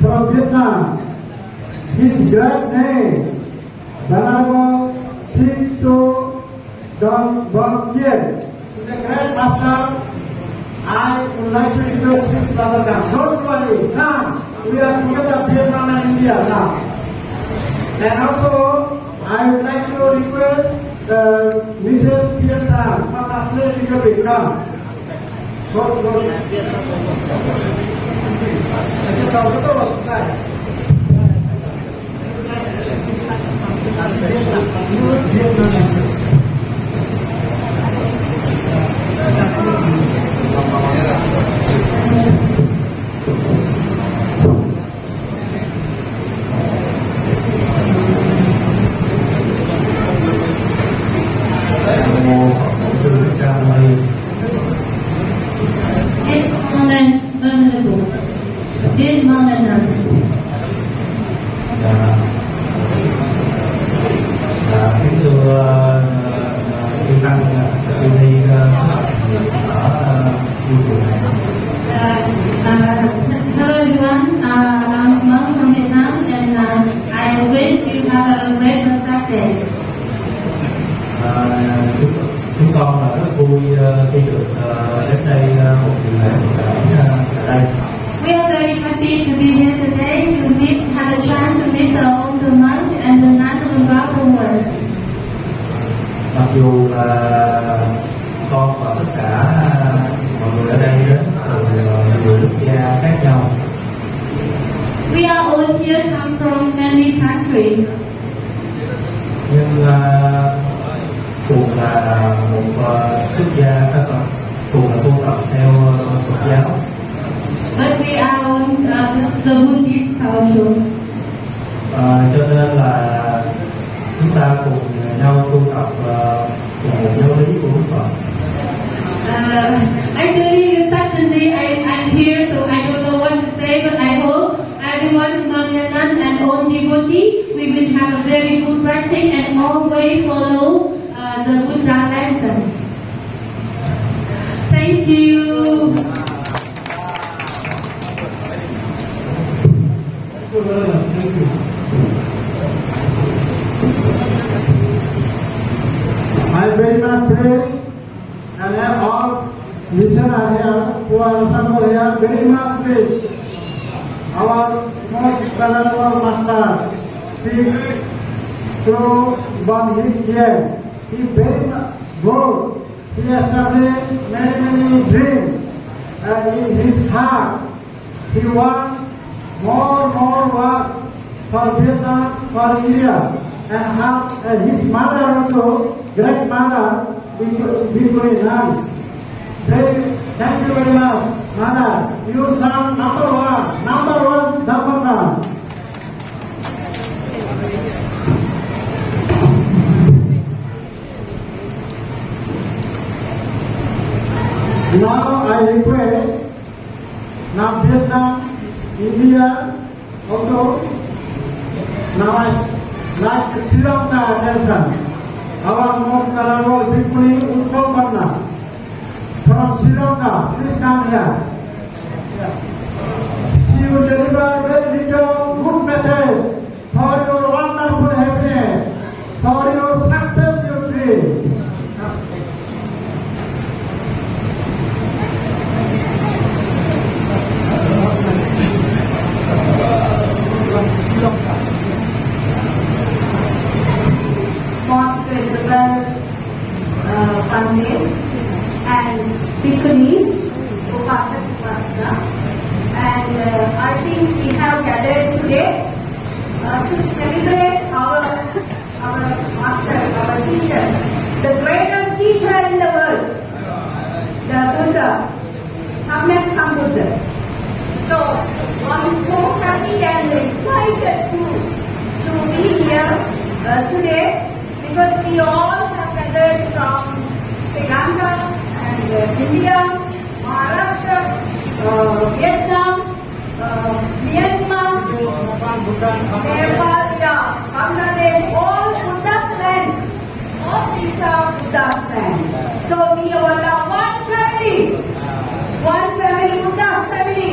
from Vietnam. His great name, Venerable Thich Don Von Kiet. To the great master, I would like to request this brother Khan. Don't worry, come. We are together, Vietnam and India now. And also, I would like to request Mrs. Vietnam, for translate little bit, come. Go. Hello everyone, I'm Mom from Vietnam and I wish you have a great Saturday. Chúng con là rất vui khi được đến đây một kỳ lễ tại đây. We are very happy to be here today to have a chance to meet the monk and the natural Brahma. Mặc dù là con và tất cả mọi người ở đây đến từ nhiều quốc gia khác nhau. We are all here come from many countries. Nhưng cùng là một quốc gia, cùng là tu tập theo Phật giáo. But we are on the Buddhist culture. Cho nên là chúng ta cùng nhau tu tập cùng một giáo lý của Đức Phật. Actually, suddenly I'm here, so I don't know what to say, but I hope everyone among Vietnam and all devotee, we will have a very good practice and always follow the Buddha lessons. Thank you. I very much pray and all listeners here who are assembled here very much wish our most venerable master speak through one his ear. He very much good. He established many dreams and in his heart he wants more work for Vietnam, for India, and have his mother also, great mother, very nice. Thank you very much, mother. You son number one Dhamma son. Now I request, now Vietnam, India, also, now I like Sri Lanka attention. Our most honorable Bhikkhuni Utpal from Sri Lanka, please come here. She will deliver very little good message for your wonderful happiness, for your success, your dream. Most venerable Pandit and Bhikkhunis who participated, and I think we have gathered today to celebrate our master, our teacher, the greatest teacher in the world, the Buddha, Samyak Sambuddha. So I'm so happy and excited to be here today, because we all have gathered from Sri Lanka and India, Maharashtra, Vietnam, Myanmar, Nepal, Bangladesh, all Buddha's lands. All these are Buddha's lands. So we all are one family, Buddha's family.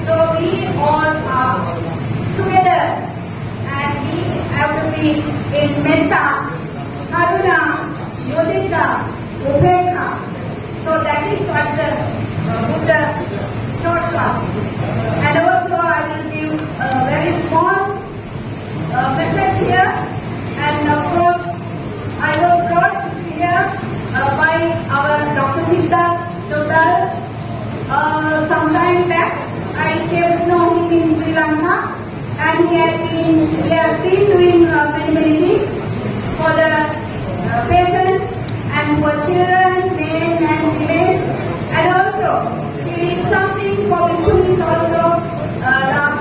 So we all are together, and we have to be in Metta, Karuna, Mudita, Upekha. So that is what the Buddha taught us. And also I will give a very small message here. And of course, I was brought here by our Dr. Siddharth Total some time back. I came to know him in Sri Lanka, and he has been doing many things for the patients and for children, men and women, and also he did something for Bhikkhunis also last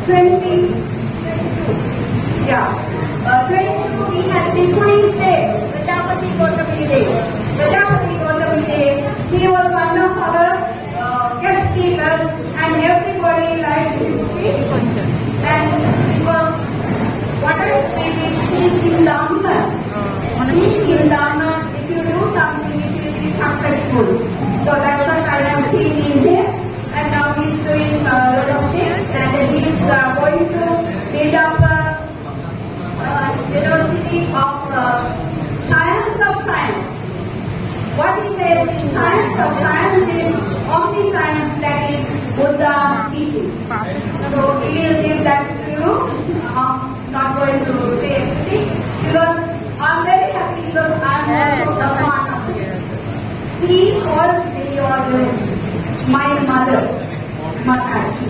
22, he had Bhikkhunis Day, Prajapati Gautami Day. Prajapati Gautami Day, he was one of our guest speakers and everybody liked his speech. And because what I say is peace in Dharma. Peace in Dharma, if you do something, it will be successful. So that's what I have seen in him. And now he's doing a lot of things and he's going to build up a university of science of science. What he says is science of science is only science that is Buddha teaching. So he will give that to you. I'm not going to say everything because I'm very happy because I'm also a part of it. He calls me always my mother, Mataji.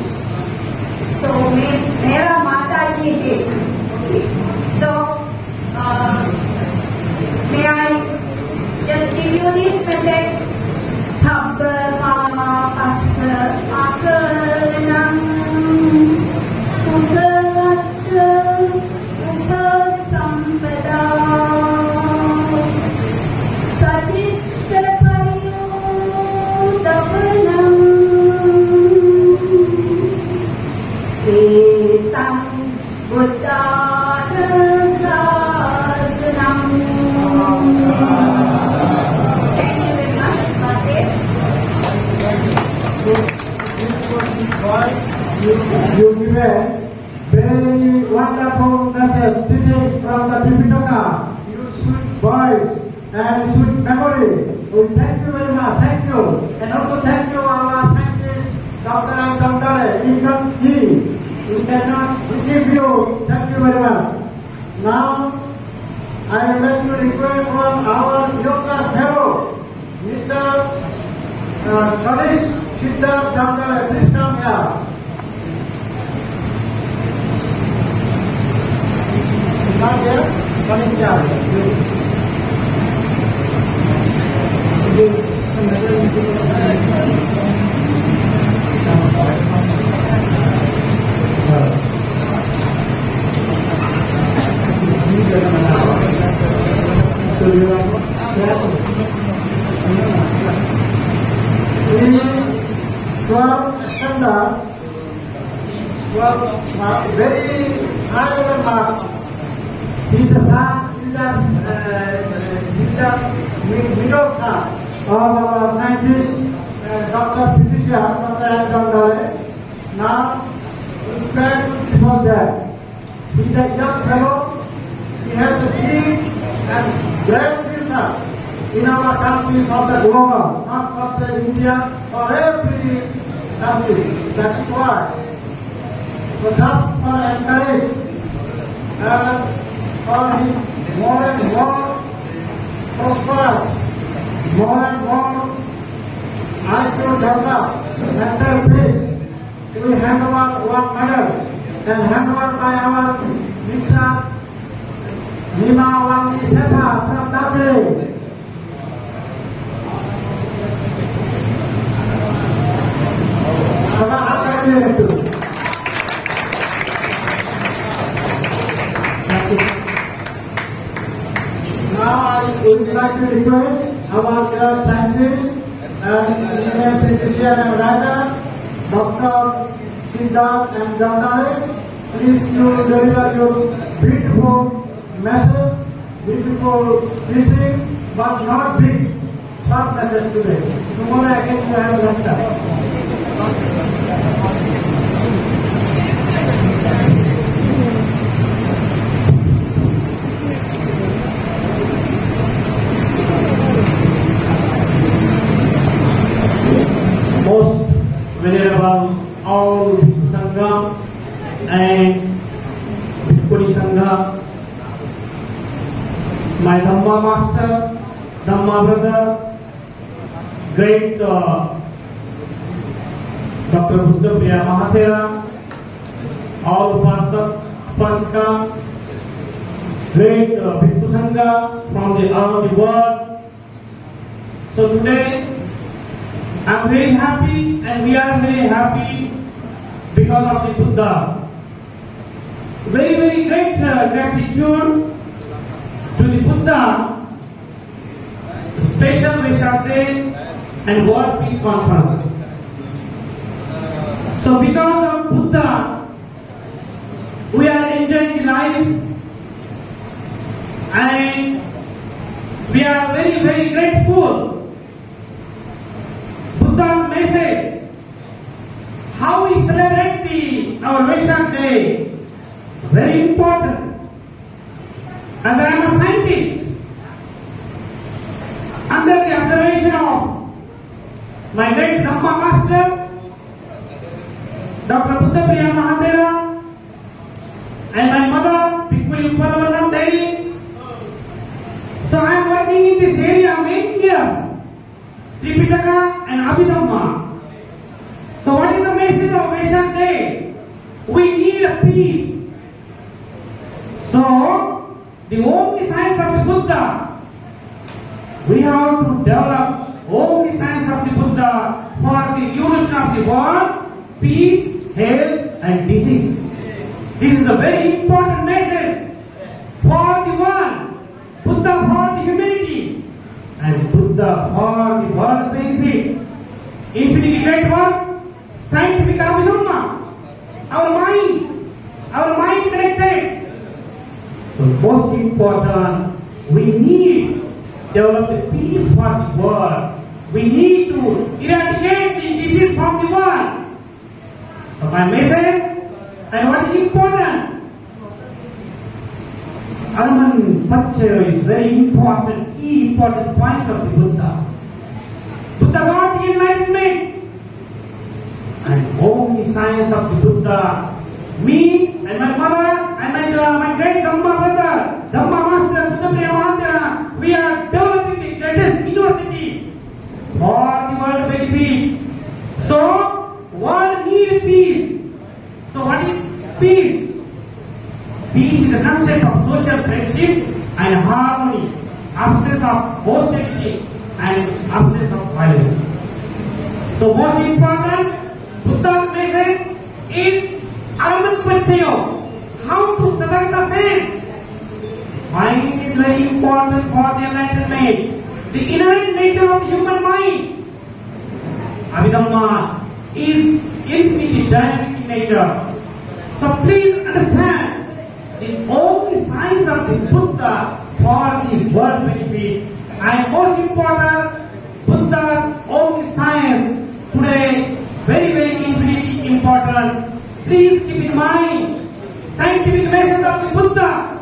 So Mera Mataji है. So may I just give you this message? Sabba mama passa akaranam usalasa upasampada saditta pariyudapanam etam buddhana saranam. You give a very wonderful message, teaching from the Tripitaka. You sweet voice and sweet memory. We thank you very much. Thank you. And also thank you our scientist, Dr. Ankandale. We cannot receive you. Thank you very much. Now, I would like to request from our yoga fellow, Mr. Sadish Siddharth Jamdale. Please come here. Not here? Coming here. Very high level mark. He is the son, middle son of our scientist, Dr. Physician, Dr. Ankandale. Now, we try to before that. He is a young fellow. He has a big and great future in our country for the global, not for the India, for every country. That is why. So just for encourage and for his more and more prosperous, more and more IQ develop, mental peace, we hand over one medal and hand over by our Mr. Nima Wangi Sepa from Dublin. Now I would like to request our great scientist and Indian physician and writer, Dr. Siddharth Jamdale, please to deliver your beautiful message, beautiful teaching, but not big, short message today. Tomorrow again you have lecture. Most venerable all Sangha and Bhikkhuni Sangha, my Dhamma master, Dhamma brother, great Dr. Buddhapriya Mahathira, all Pasika, great Bhikkhu Sangha from around the world. So today, I'm very happy and we are very happy because of the Buddha. Very, very great gratitude to the Buddha, special Vesak Day and World Peace Conference. So because of Buddha, we are enjoying life and we are very, very grateful. Buddha's message, how we celebrate our Vesak Day, very important. As I am a scientist, under the observation of my great Dhamma Master, Dr. Buddhapriya Mahatera, and my mother, Bhikkhuni Upalavanam Devi. So I am working in this area many years, Tripitaka and Abhidhamma. So what is the message of Vesak Day? We need a peace. So the only science of the Buddha, we have to develop only science of the Buddha for the evolution of the world, peace, health and disease. This is a very important message for the world. Buddha for the humanity and Buddha for the world benefit. Infinity great work, scientific Abhidhamma, our mind connected. So most important, we need develop the peace for the world. We need to eradicate the disease from the world. So my message, and what is important? Araman Pachaya is very important, key important point of the Buddha. Buddha got the enlightenment. And only science of the Buddha, me and my mother and my great Dhamma brother, Dhamma Master, Buddhapriya Mahatera, we are developing the greatest university for the world benefit. So, world needs peace. So what is peace? Peace is the concept of social friendship and harmony, absence of hostility and absence of violence. So most important, Buddha's message is Araman Pachaya. How to Tathagata says, mind is very important for the enlightenment. The inherent nature of the human mind, Abhidhamma, is infinitely dynamic in nature. So please understand, the only science of the Buddha for the world benefit, and most important, Buddha's only science today, very, very infinitely important. Please keep in mind, scientific message of the Buddha.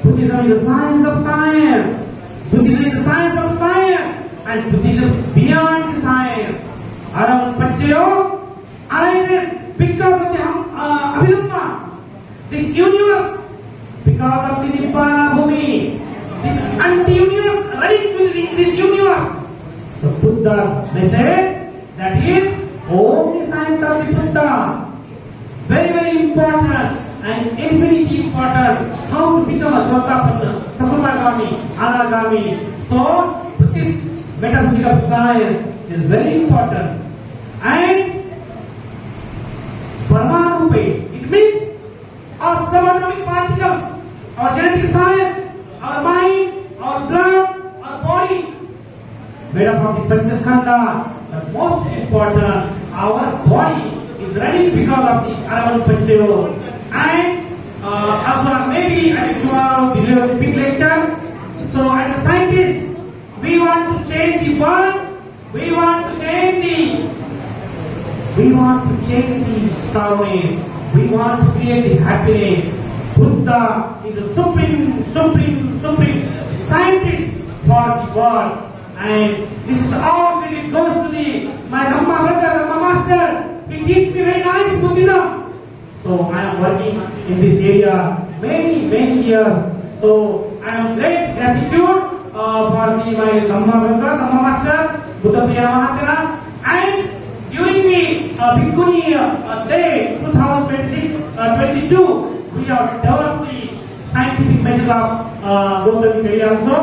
Buddhism is the science of science. Buddhism is the science of science, and Buddhism is beyond the science. Araman Pachaya arises because of the Abhidhamma. This universe, because of the Nibbana Bhumi, this anti-universe running within this universe. The Buddha message, that is only science of the Buddha. Very, very important and infinitely important. How to become a Sotapanna, Sapurvagami, Anagami. So, this metaphysical science is very important. And Paramanupe, it means our subatomic particles, our genetic science, our mind, our blood, our body, made up of the Panchaskandha. But most important, our body is ready because of the Araman Pachaya. And also maybe tomorrow we will have a big lecture. So as a scientist, we want to change the world. We want to change the surrounding. We want to create the happiness. Buddha is the supreme scientist for the world. And this is all credit goes to my Dhamma brother, Dhamma Master. He teach me very nice Buddhism. So I am working in this area many years. So I am great gratitude for my Dhamma brother, Dhamma Master, Buddhapriya Mahatera. And during the Bhikkhuni Day 2000 22, we have developed the scientific message of Gautam Vikariya also,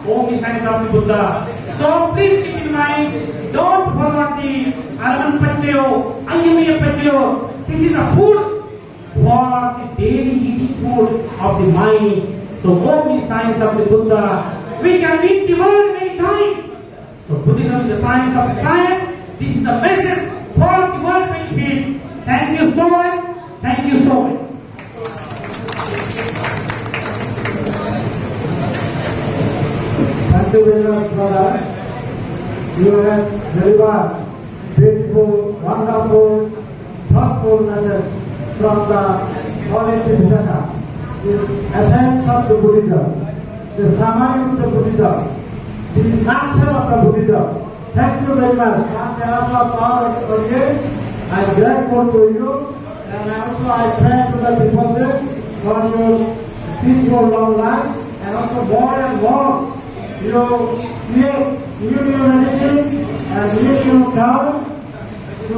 Om is science of the Buddha. So please keep in mind, don't forget the Araman Pachayo, Ayumiya Pachayo. This is a food for the daily eating food of the mind. So Om is science of the Buddha. We can meet the world many times. So Buddhism is the science of science. This is the message for the world benefit. Thank you so much. Thank you so much. Thank you very much, brother. You have delivered beautiful, wonderful, thoughtful message from the Holy Tripitaka, the essence of the Buddhism, the summary of the Buddhism, the nutshell of the Buddhism. Thank you very much. On behalf of our audience, I am grateful to you, and also I pray to the people there for your peaceful long life, and also more and more you create new medicine and new towns to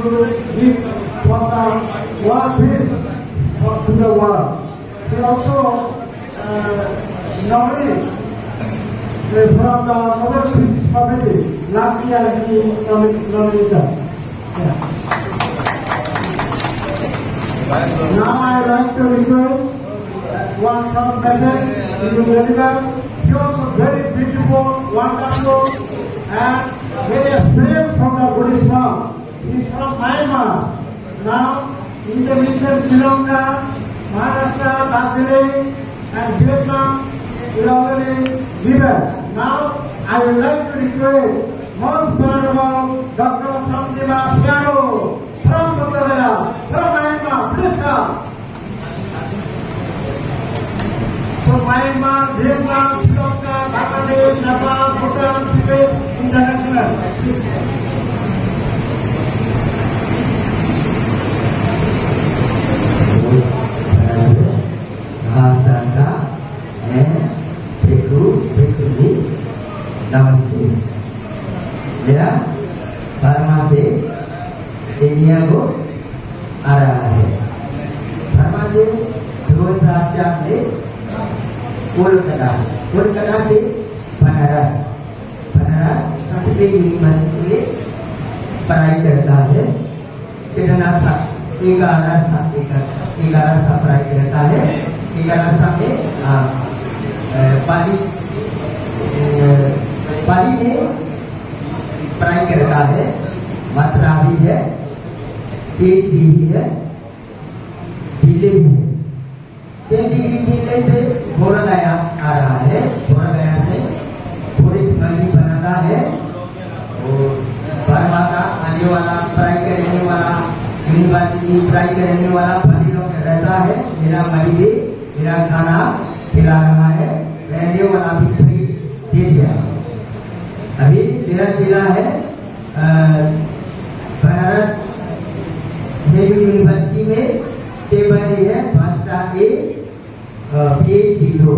give for the world peace to the world. We also nominate from the Nobel Peace Committee, last year he nominated. Now I would like to request one short message to the deliver. He also very beautiful, wonderful, and very experience from the Buddhist monk. He is from Myanmar. Now, in the region Sri Lanka, Maharashtra, Darjeeling, and Vietnam, we already given. Now, I would like to request most honorable Dr. Samdeva Siaro from Buddha from Myanmar. Please come. So Myanmar, Vietnam, Sri Lanka, Bangladesh, Nepal, Bhutan, Tibet, International. नमस्ते। मेरा Burma से India को आ रहा है। Burma से 2004 में कोलकाता से Banaras Sanskrit university में पढ़ाई करता है। 11 साल पढ़ाई करता है। 11 साल में पाली में पढ़ाई करता है। मास्टर भी है, PhD भी है, दिल्ली भी है। 10 डिग्री दिल्ली से बोधगया आ रहा है। बोधगया से पुलिस मंडी बनाता है और बर्मा का आने वाला पढ़ाई करने वाला यूनिवर्सिटी पढ़ाई करने वाला बड़ी लोग रहता है। मेरा मरीज मेरा खाना खिला रहा है, रहने वाला भी फ्री दे दिया। अभी मेरा जिला है बनारस हिंदू यूनिवर्सिटी में टेबल है master A PhD 2।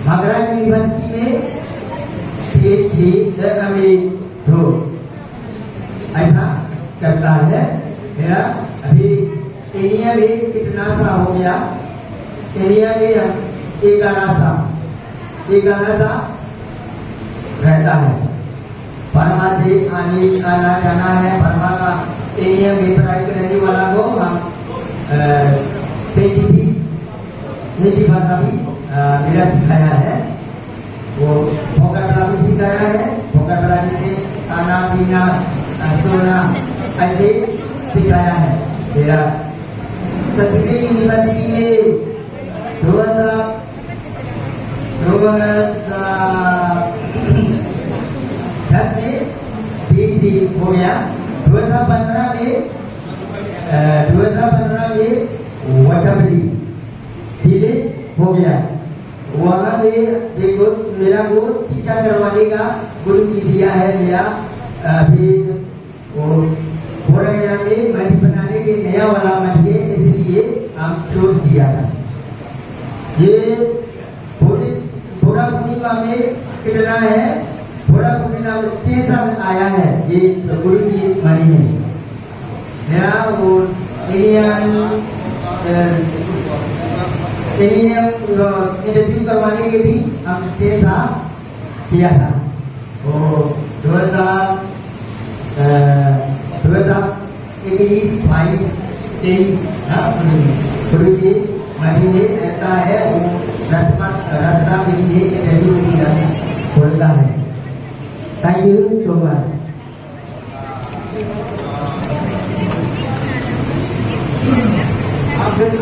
Magra university में PhD 2 ऐसा करता है। मेरा अभी इंडिया में कितना सा हो गया? इंडिया में 11 सा रहता है। बर्मा से आना जाना है। बर्मा का इंडिया में पढ़ाई करने वाला को हम हिंदी भाषा भी मेरा सिखाया है। वो भोकाबला भी सिखाया है। भोकाबला से खाना पीना सोना ऐसे सिखाया है। मेरा संस्कृत यूनिवर्सिटी में 2010 में PhD हो गया। 2015 में वचपली दिल्ली हो गया। वहाँ में देखो मेरा को पीछा करवाने का गुरु की दिया है। मेरा अभी वो बोराया में मठ बनाने के नया वाला मठ है, इसलिए हम छोड़ दिया था। ये थोड़ा पूर्णिमा में कितना है? थोड़ा पूर्णिमा में 3 साल आया है। ये गुरु की मणि है। मेरा यहाँ वो इंटरव्यू करवाने के भी हमने साथ किया था। वो 2021-22-23 महीने ऐसा है वो रचना के लिए इंटरव्यू बोलता है। Thank you so much.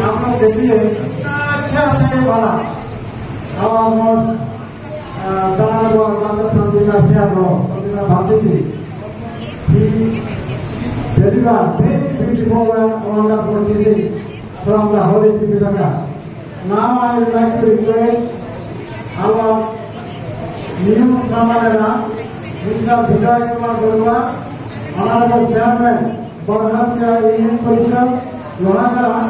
आप लोग देखिए अच्छा से वाला और दाना को दाना संदिना से आप लोग संदिना भाती थी deliver very beautiful and wonderful teaching from the Holy Tripitaka. Now I would like to request our new Samanera, Mr. Vijay Kumar Barua, Honorable Chairman, Bharatya Union Parishad, Lohagara,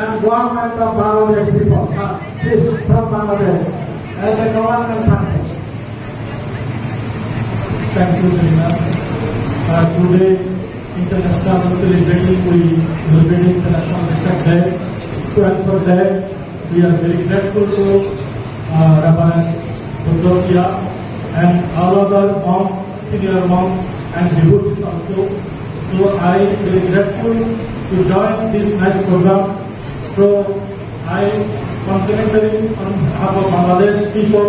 and government of Bangladesh people. Please, from Bangladesh, as a government country. Thank you very much. Today, International celebrating, we celebrating International Vesak Day. So and for that, we are very grateful to Rabban Dr. and all other monks, senior monks and devotees also. So I am very grateful to join this nice program. So I complimentary on behalf of Bangladesh people.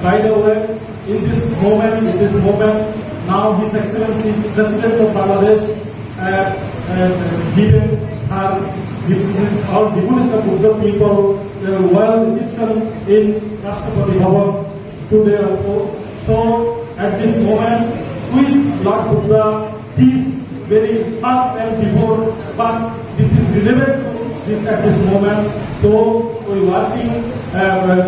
By the way, in this moment, now His Excellency President of Bangladesh given her all devotees of Muslim people well reception in Rashtrapati Bhavan today also. So at this moment, with Lord Buddha, this very first and before, but this is relevant to this at this moment. So we working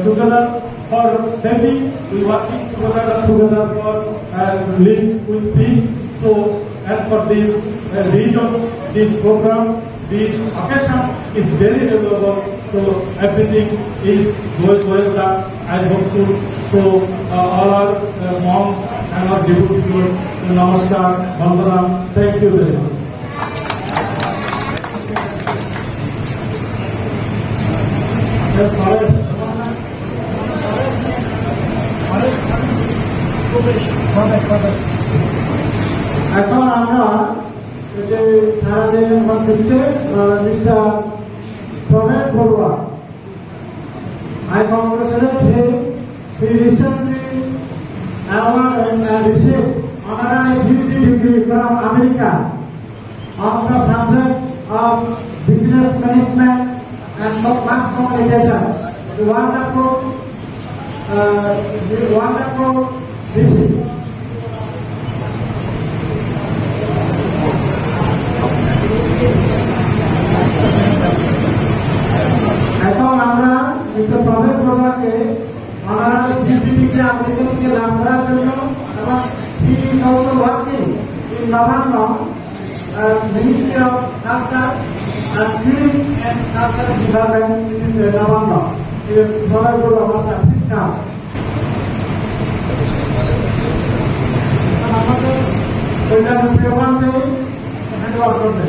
together for Delhi, we working together for live with peace. So and for this region, this program, this occasion is very valuable. So everything is going well done. I hope to. So all our monks and our devotees, namaskar, vandanam. Thank you very much. এখন আমরা যে সারাদিন দিচ্ছে mister Pramesh Barua I congratulate him. He recently awarded and received honorary PhD degree from America on the subject of business management and mass communication. Wonderful receipt. এখন আমরা mister Pramesh বড়ুয়াকে honorary সিপিটিকে America থেকে লাভ করার জন্য এবং he is also working in Nabanna ministry of culture and Film and Culture Department in Navaন্ন. Pramesh Barua master please come. আমাদের কল্যাণ প্রিয়মানকে হ্যান্ড ওভার করবে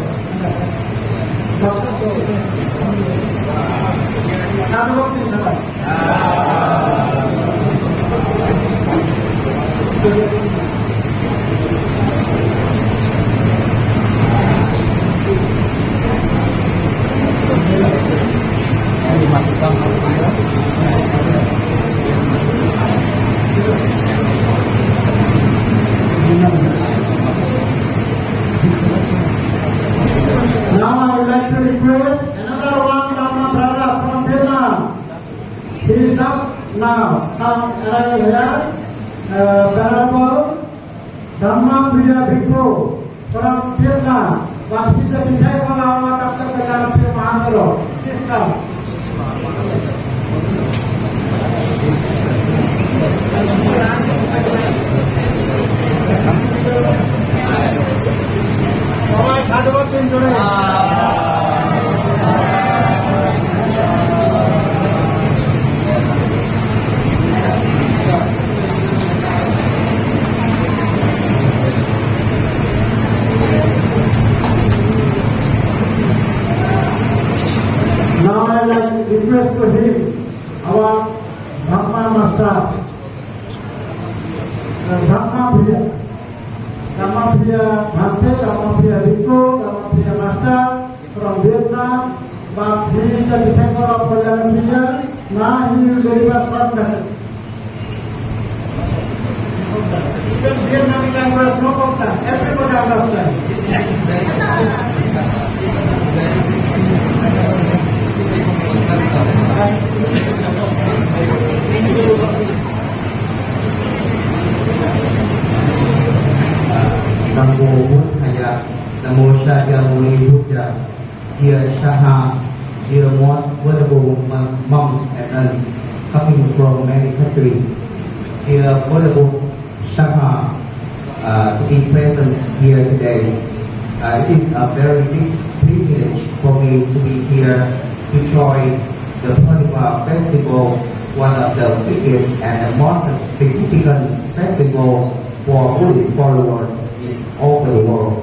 Now I would like to request another one Dhamma brother from Vietnam. He is just now come arrive here. Venerable Dhamma Priya Bhikkhu from Vietnam. But he is the disciple of our Dr. Kalyana Mahantaro. Please come. সবাই সাধুবাদ দিন জোরে। Dharmapria Bhante, Dharmapria Bhikkhu, Dharmapria Master from Vietnam, but he is the disciple of Dharmapria. Now he will deliver short message. Even Vietnamese language, no problem. Everybody understands. Namo Buddhaya, Namo Shakyamuni Buddha, dear Shaha, dear most venerable monks and nuns coming from many countries, dear venerable Shaha, to be present here today. It is a very big privilege for me to be here to join the Purnima Festival, one of the biggest and the most significant festival for Buddhist followers all over the world.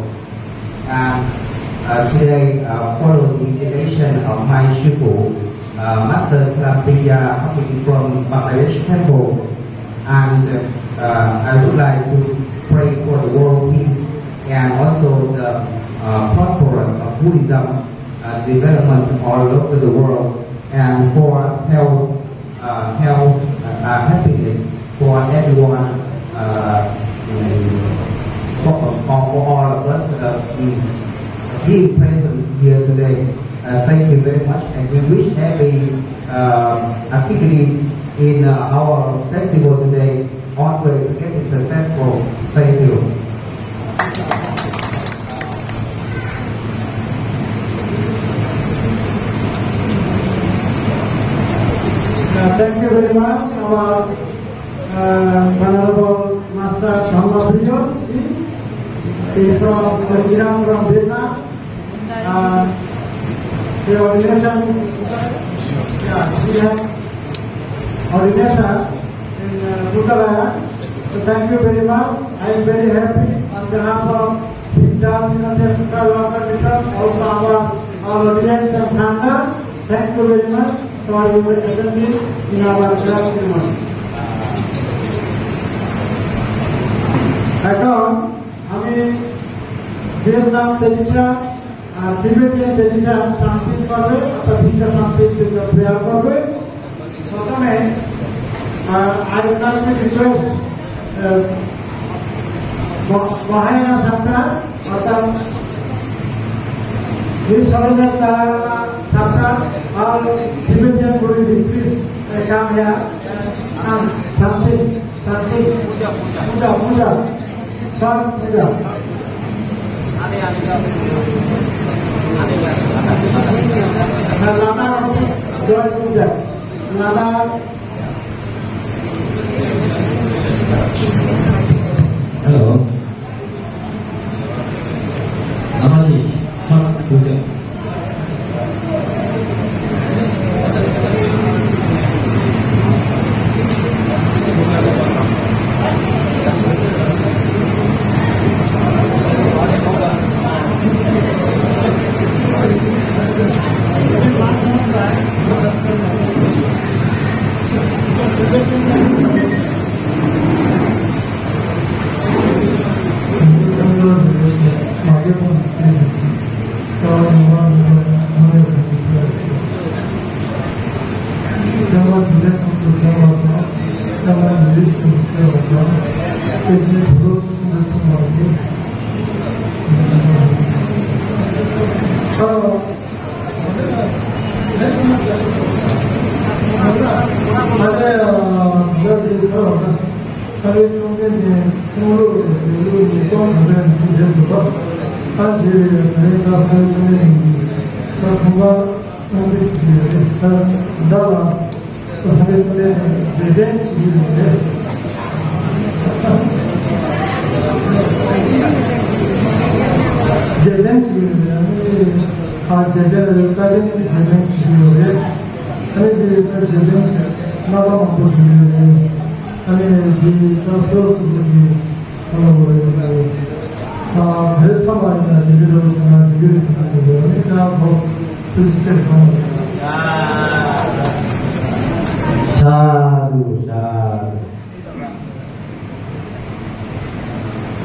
And today, following the invitation of my Shifu, Master Kalampriya, coming from Bangladesh Temple, and I would like to pray for the world peace and also the prosperous of Buddhism development all over the world, and for health, happiness for everyone. For all of us being present here today. Thank you very much, and we wish every activities in our festival today always get successful. Thank you. Thank you very much, our Venerable Master Dharmapria. He is from Vietnam. The ordination, we have ordination in Putrajaya. So thank you very much. I am very happy on behalf of International Local Mission, also our audience and center. Thank you very much for your attendance in our class ceremony. এখন আমি Vietnam television আর Tibetan television শান্তি করবে অর্থাৎ বিশ্ব শান্তির জন্য prayer করবে। প্রথমে I would like to request Mahayana সাপ্তাহ অর্থাৎ this Holiness Dharma Saptah, all Tibetan Buddhist priests come here and something, puja, short puja. Lama joy puja, Lama. Hello. Namali, short puja.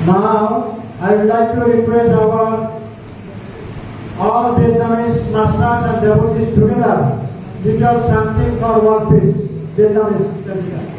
Now I would like to request our all Vietnamese masters and devotees together to do something for world peace. Vietnamese tradition.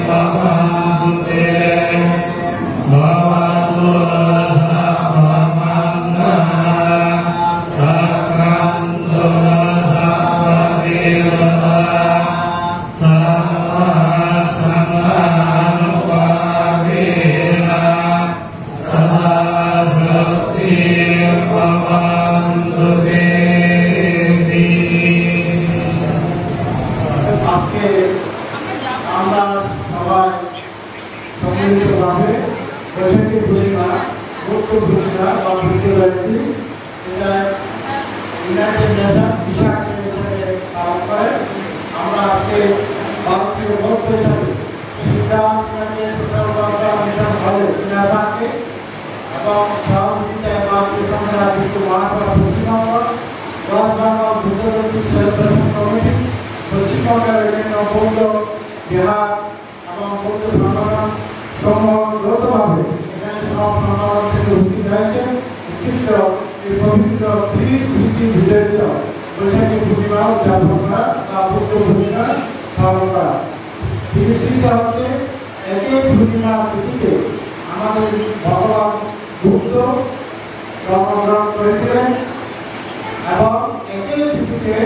Bye. বৈশাখী পূর্ণিমা মুখ্য ভূমিকা বা মুখ্য ব্যক্তি এটা United nation Bishakh হিসেবে পালন করে। আমরা আজকে ভারতীয় বৌদ্ধ হিসাবে মিশন হলে চীনাকে এবং সহযোগিতায় ভারতীয় সংগ্রাম বিক্ষ মহাসভা পশ্চিমবঙ্গ, ওয়েস্ট বেঙ্গল বুদ্ধ জয়ন্তী সেলিব্রেশন কমিটি, পশ্চিমবঙ্গের বিভিন্ন বৌদ্ধ বিহার এবং বৌদ্ধ সংগঠন সমূহ যৌথভাবে এখানে সব সংগঠন থেকে উপস্থিত হয়েছে। উদ্দেশ্য এই পবিত্র ত্রিস্মৃতি বিজড়িত বৈশাখী পূর্ণিমা উদযাপন করা বা বুদ্ধ পূর্ণিমা পালন করা। ত্রিস্মৃতি হচ্ছে একই পূর্ণিমা তিথিতে আমাদের ভগবান বুদ্ধ জন্মগ্রহণ করেছিলেন এবং একই তিথিতে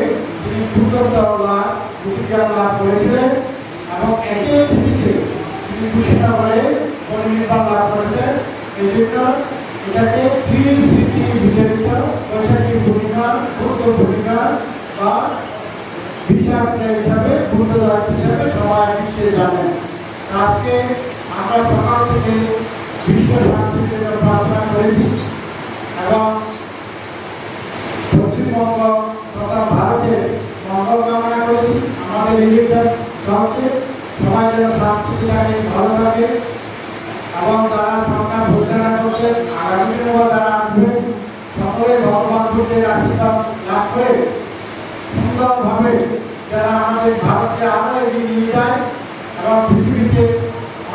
তিনি বুদ্ধত্ব লাভ বুদ্ধিজ্ঞান লাভ করেছিলেন এবং একই তিথিতে তিনি কুশীনগরে পরিনির্বাণ লাভ করেছেন। এই জন্য এটাকে ত্রিস্মৃতি বিজড়িত বৈশাখী পূর্ণিমা বুদ্ধ পূর্ণিমা বা বিশাখ হিসাবে বুদ্ধ জয়ন্তী হিসাবে সবাই বিশ্বে জানেন। আজকে আমরা সকাল থেকে বিশ্ব শান্তির জন্য প্রার্থনা করেছি এবং পশ্চিমবঙ্গ তথা ভারতের মঙ্গল কামনা করেছি। আমাদের ইলেকশন চলছে, সবাই যেন শান্তি থাকে, ভালো থাকে এবং তারা সরকার ঘোষণা করছে আগামী দিনেও তারা আসবে, সকলে ভগবান বুদ্ধের আশীর্বাদ লাভ করে সুন্দরভাবে যারা আমাদের ভারতকে আরো এগিয়ে নিয়ে যায় এবং পৃথিবীতে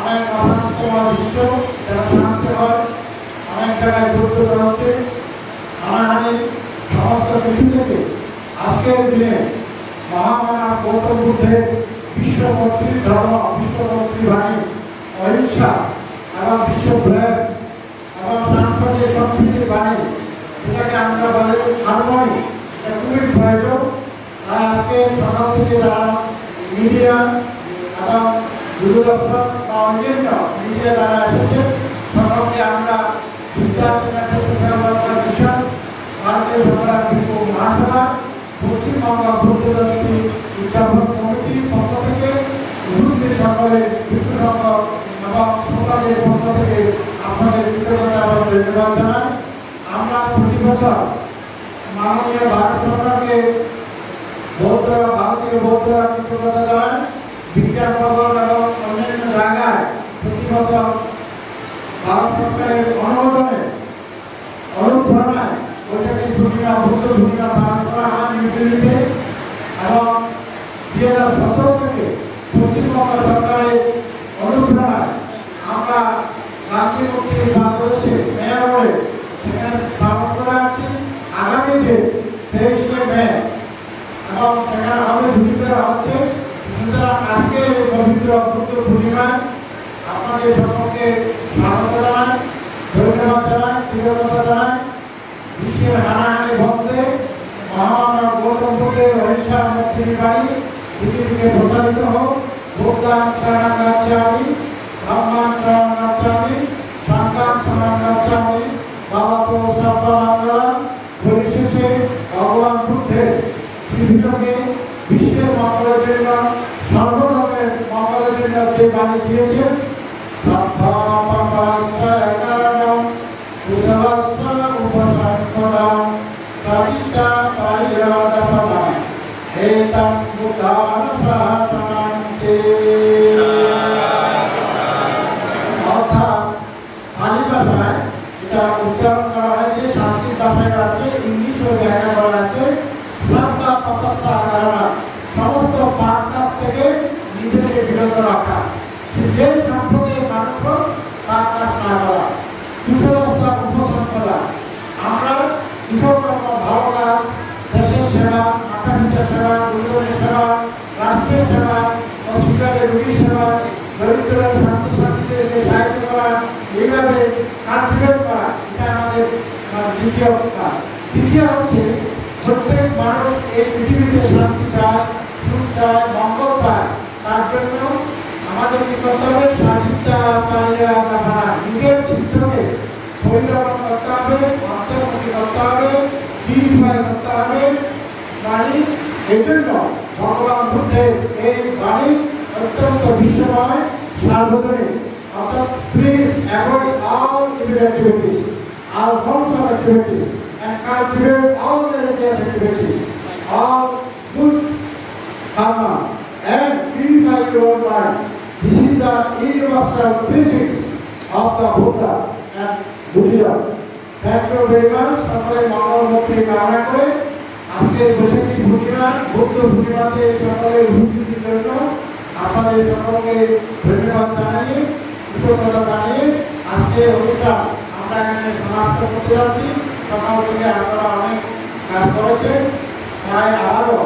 অনেক অশান্তিময় বিশ্ব যেন শান্তি হয়। অনেক জায়গায় যুদ্ধ চলছে, হানাহানি সমস্ত কিছু থেকে আজকের দিনে মহামায়া গৌতম বুদ্ধের বিশ্বমন্ত্রী ধর্ম, বিশ্বমন্ত্রী বাণী, অহিংসা এবং বিশ্বপ্রেম এবং সাম্প্রদায়িক সম্প্রীতির বাণী, এটাকে আমরা বলে হারমোনি, এটা খুবই প্রয়োজন। তাই আজকে সকাল থেকে যারা মিডিয়া এবং দূরদর্শন বা অন্যান্য মিডিয়া দ্বারা এসেছে সকলকে আমরা মিশন, ভারতীয় সংগ্রাম বিক্ষ মহাসভা, পশ্চিমবঙ্গ বুদ্ধ জয়ন্তী উদযাপন কমিটির পক্ষ থেকে উপস্থিত সকলের বিক্ষ সংঘ এবং শ্রোতাদের পক্ষ থেকে আপনাদের কৃতজ্ঞতা এবং ধন্যবাদ জানাই। আমরা প্রতি বছর মাননীয় ভারত সরকারকে ভারতীয় বৌদ্ধরা কৃতজ্ঞতা জানান। বিজ্ঞান ভবন এবং অন্যান্য জায়গায় প্রতি বছর ভারত সরকারের অনুমোদনে অনুপ্রেরণায় বৈশাখী পূর্ণিমা বুদ্ধ পূর্ণিমা পালন করা হয় নিউ দিল্লিতে এবং 2017 থেকে পশ্চিমবঙ্গ সরকারের অনুপ্রেরণায় আমরা গান্ধী মূর্তির বাংলাদেশে মেয়র রোডে সেখানে পালন করে আসছি। আগামী যে 23শে মে এবং সেখানে হবে ঝুঁকি করা হচ্ছে। সুতরাং আজকের পবিত্র বুদ্ধ পূর্ণিমায় আপনাদের সকলকে স্বাগত জানাই, ধন্যবাদ জানাই, কৃতজ্ঞতা জানাই। বিশ্বের হানাহানি বন্ধে মহামানব গৌতম বুদ্ধের অহিংসা মুক্তির বাণী পৃথিবীকে প্রচারিত হোক। বুদ্ধাং শরণং গচ্ছামি, ধম্মাং শরণং গচ্ছামি, সাংঘাং শরণং গচ্ছামি, ভবতো সর্বমঙ্গলং। পরিশেষে ভগবান বুদ্ধের পৃথিবীকে বিশ্বের মঙ্গলের জন্য, সর্বধর্মের মঙ্গলের জন্য যে বাণী দিয়েছেন এটা উচ্চারণ করা হয়েছে, সংস্কৃত ভাষায় আছে, ইংলিশ ও ব্যাখ্যা করা আছে। সমস্ত পাপ কাজ থেকে নিজেকে বিরত রাখা, যে সম্প্রদায়ের মানুষ পাপ কাজ না করা, কুসংস্কার উপশম করা। আমরা কুসংকর্ম ভালো কাজ, দেশের সেবা, মাতা পিতার সেবা, গুরুজনের সেবা, রাষ্ট্রের সেবা, হসপিটালের রোগীর সেবা, দরিদ্রের ছাত্রছাত্রীদেরকে সাহায্য করা, এইভাবে কনফিডেন্ট করা, এটা আমাদের দ্বিতীয় কাজ। তৃতীয় হচ্ছে প্রত্যেক মানুষ এই পৃথিবীতে শান্তি চায়, সুখ চায়, মঙ্গল চায়। তার জন্য আমাদের কি করতে হবে? নিজের চিত্তকে পরিচালনা করতে হবে, অন্তর্মুখী করতে হবে, বিনিময় করতে হবে। বাণী এই জন্য ভগবান বুদ্ধের এই বাণী অত্যন্ত বিশ্বময়, সার্বজনীন Please avoid all evil activities, all forms of activity, and cultivate all religious activities, all good karma, and purify your mind. This is the universal physics of the Buddha and Buddhism. Thank you very much. সকলে মঙ্গল মুক্তি কামনা করে আজকের বৈশাখী পূর্ণিমা বুদ্ধ পূর্ণিমাতে সকলের উপস্থিতির জন্য আপনাদের সকলকে ধন্যবাদ জানিয়ে কৃতজ্ঞতা জানিয়ে আজকের অনুষ্ঠান আমরা এখানে সমাপ্ত করতে যাচ্ছি। সকাল থেকে আপনারা অনেক কাজ করেছেন, তাই আরো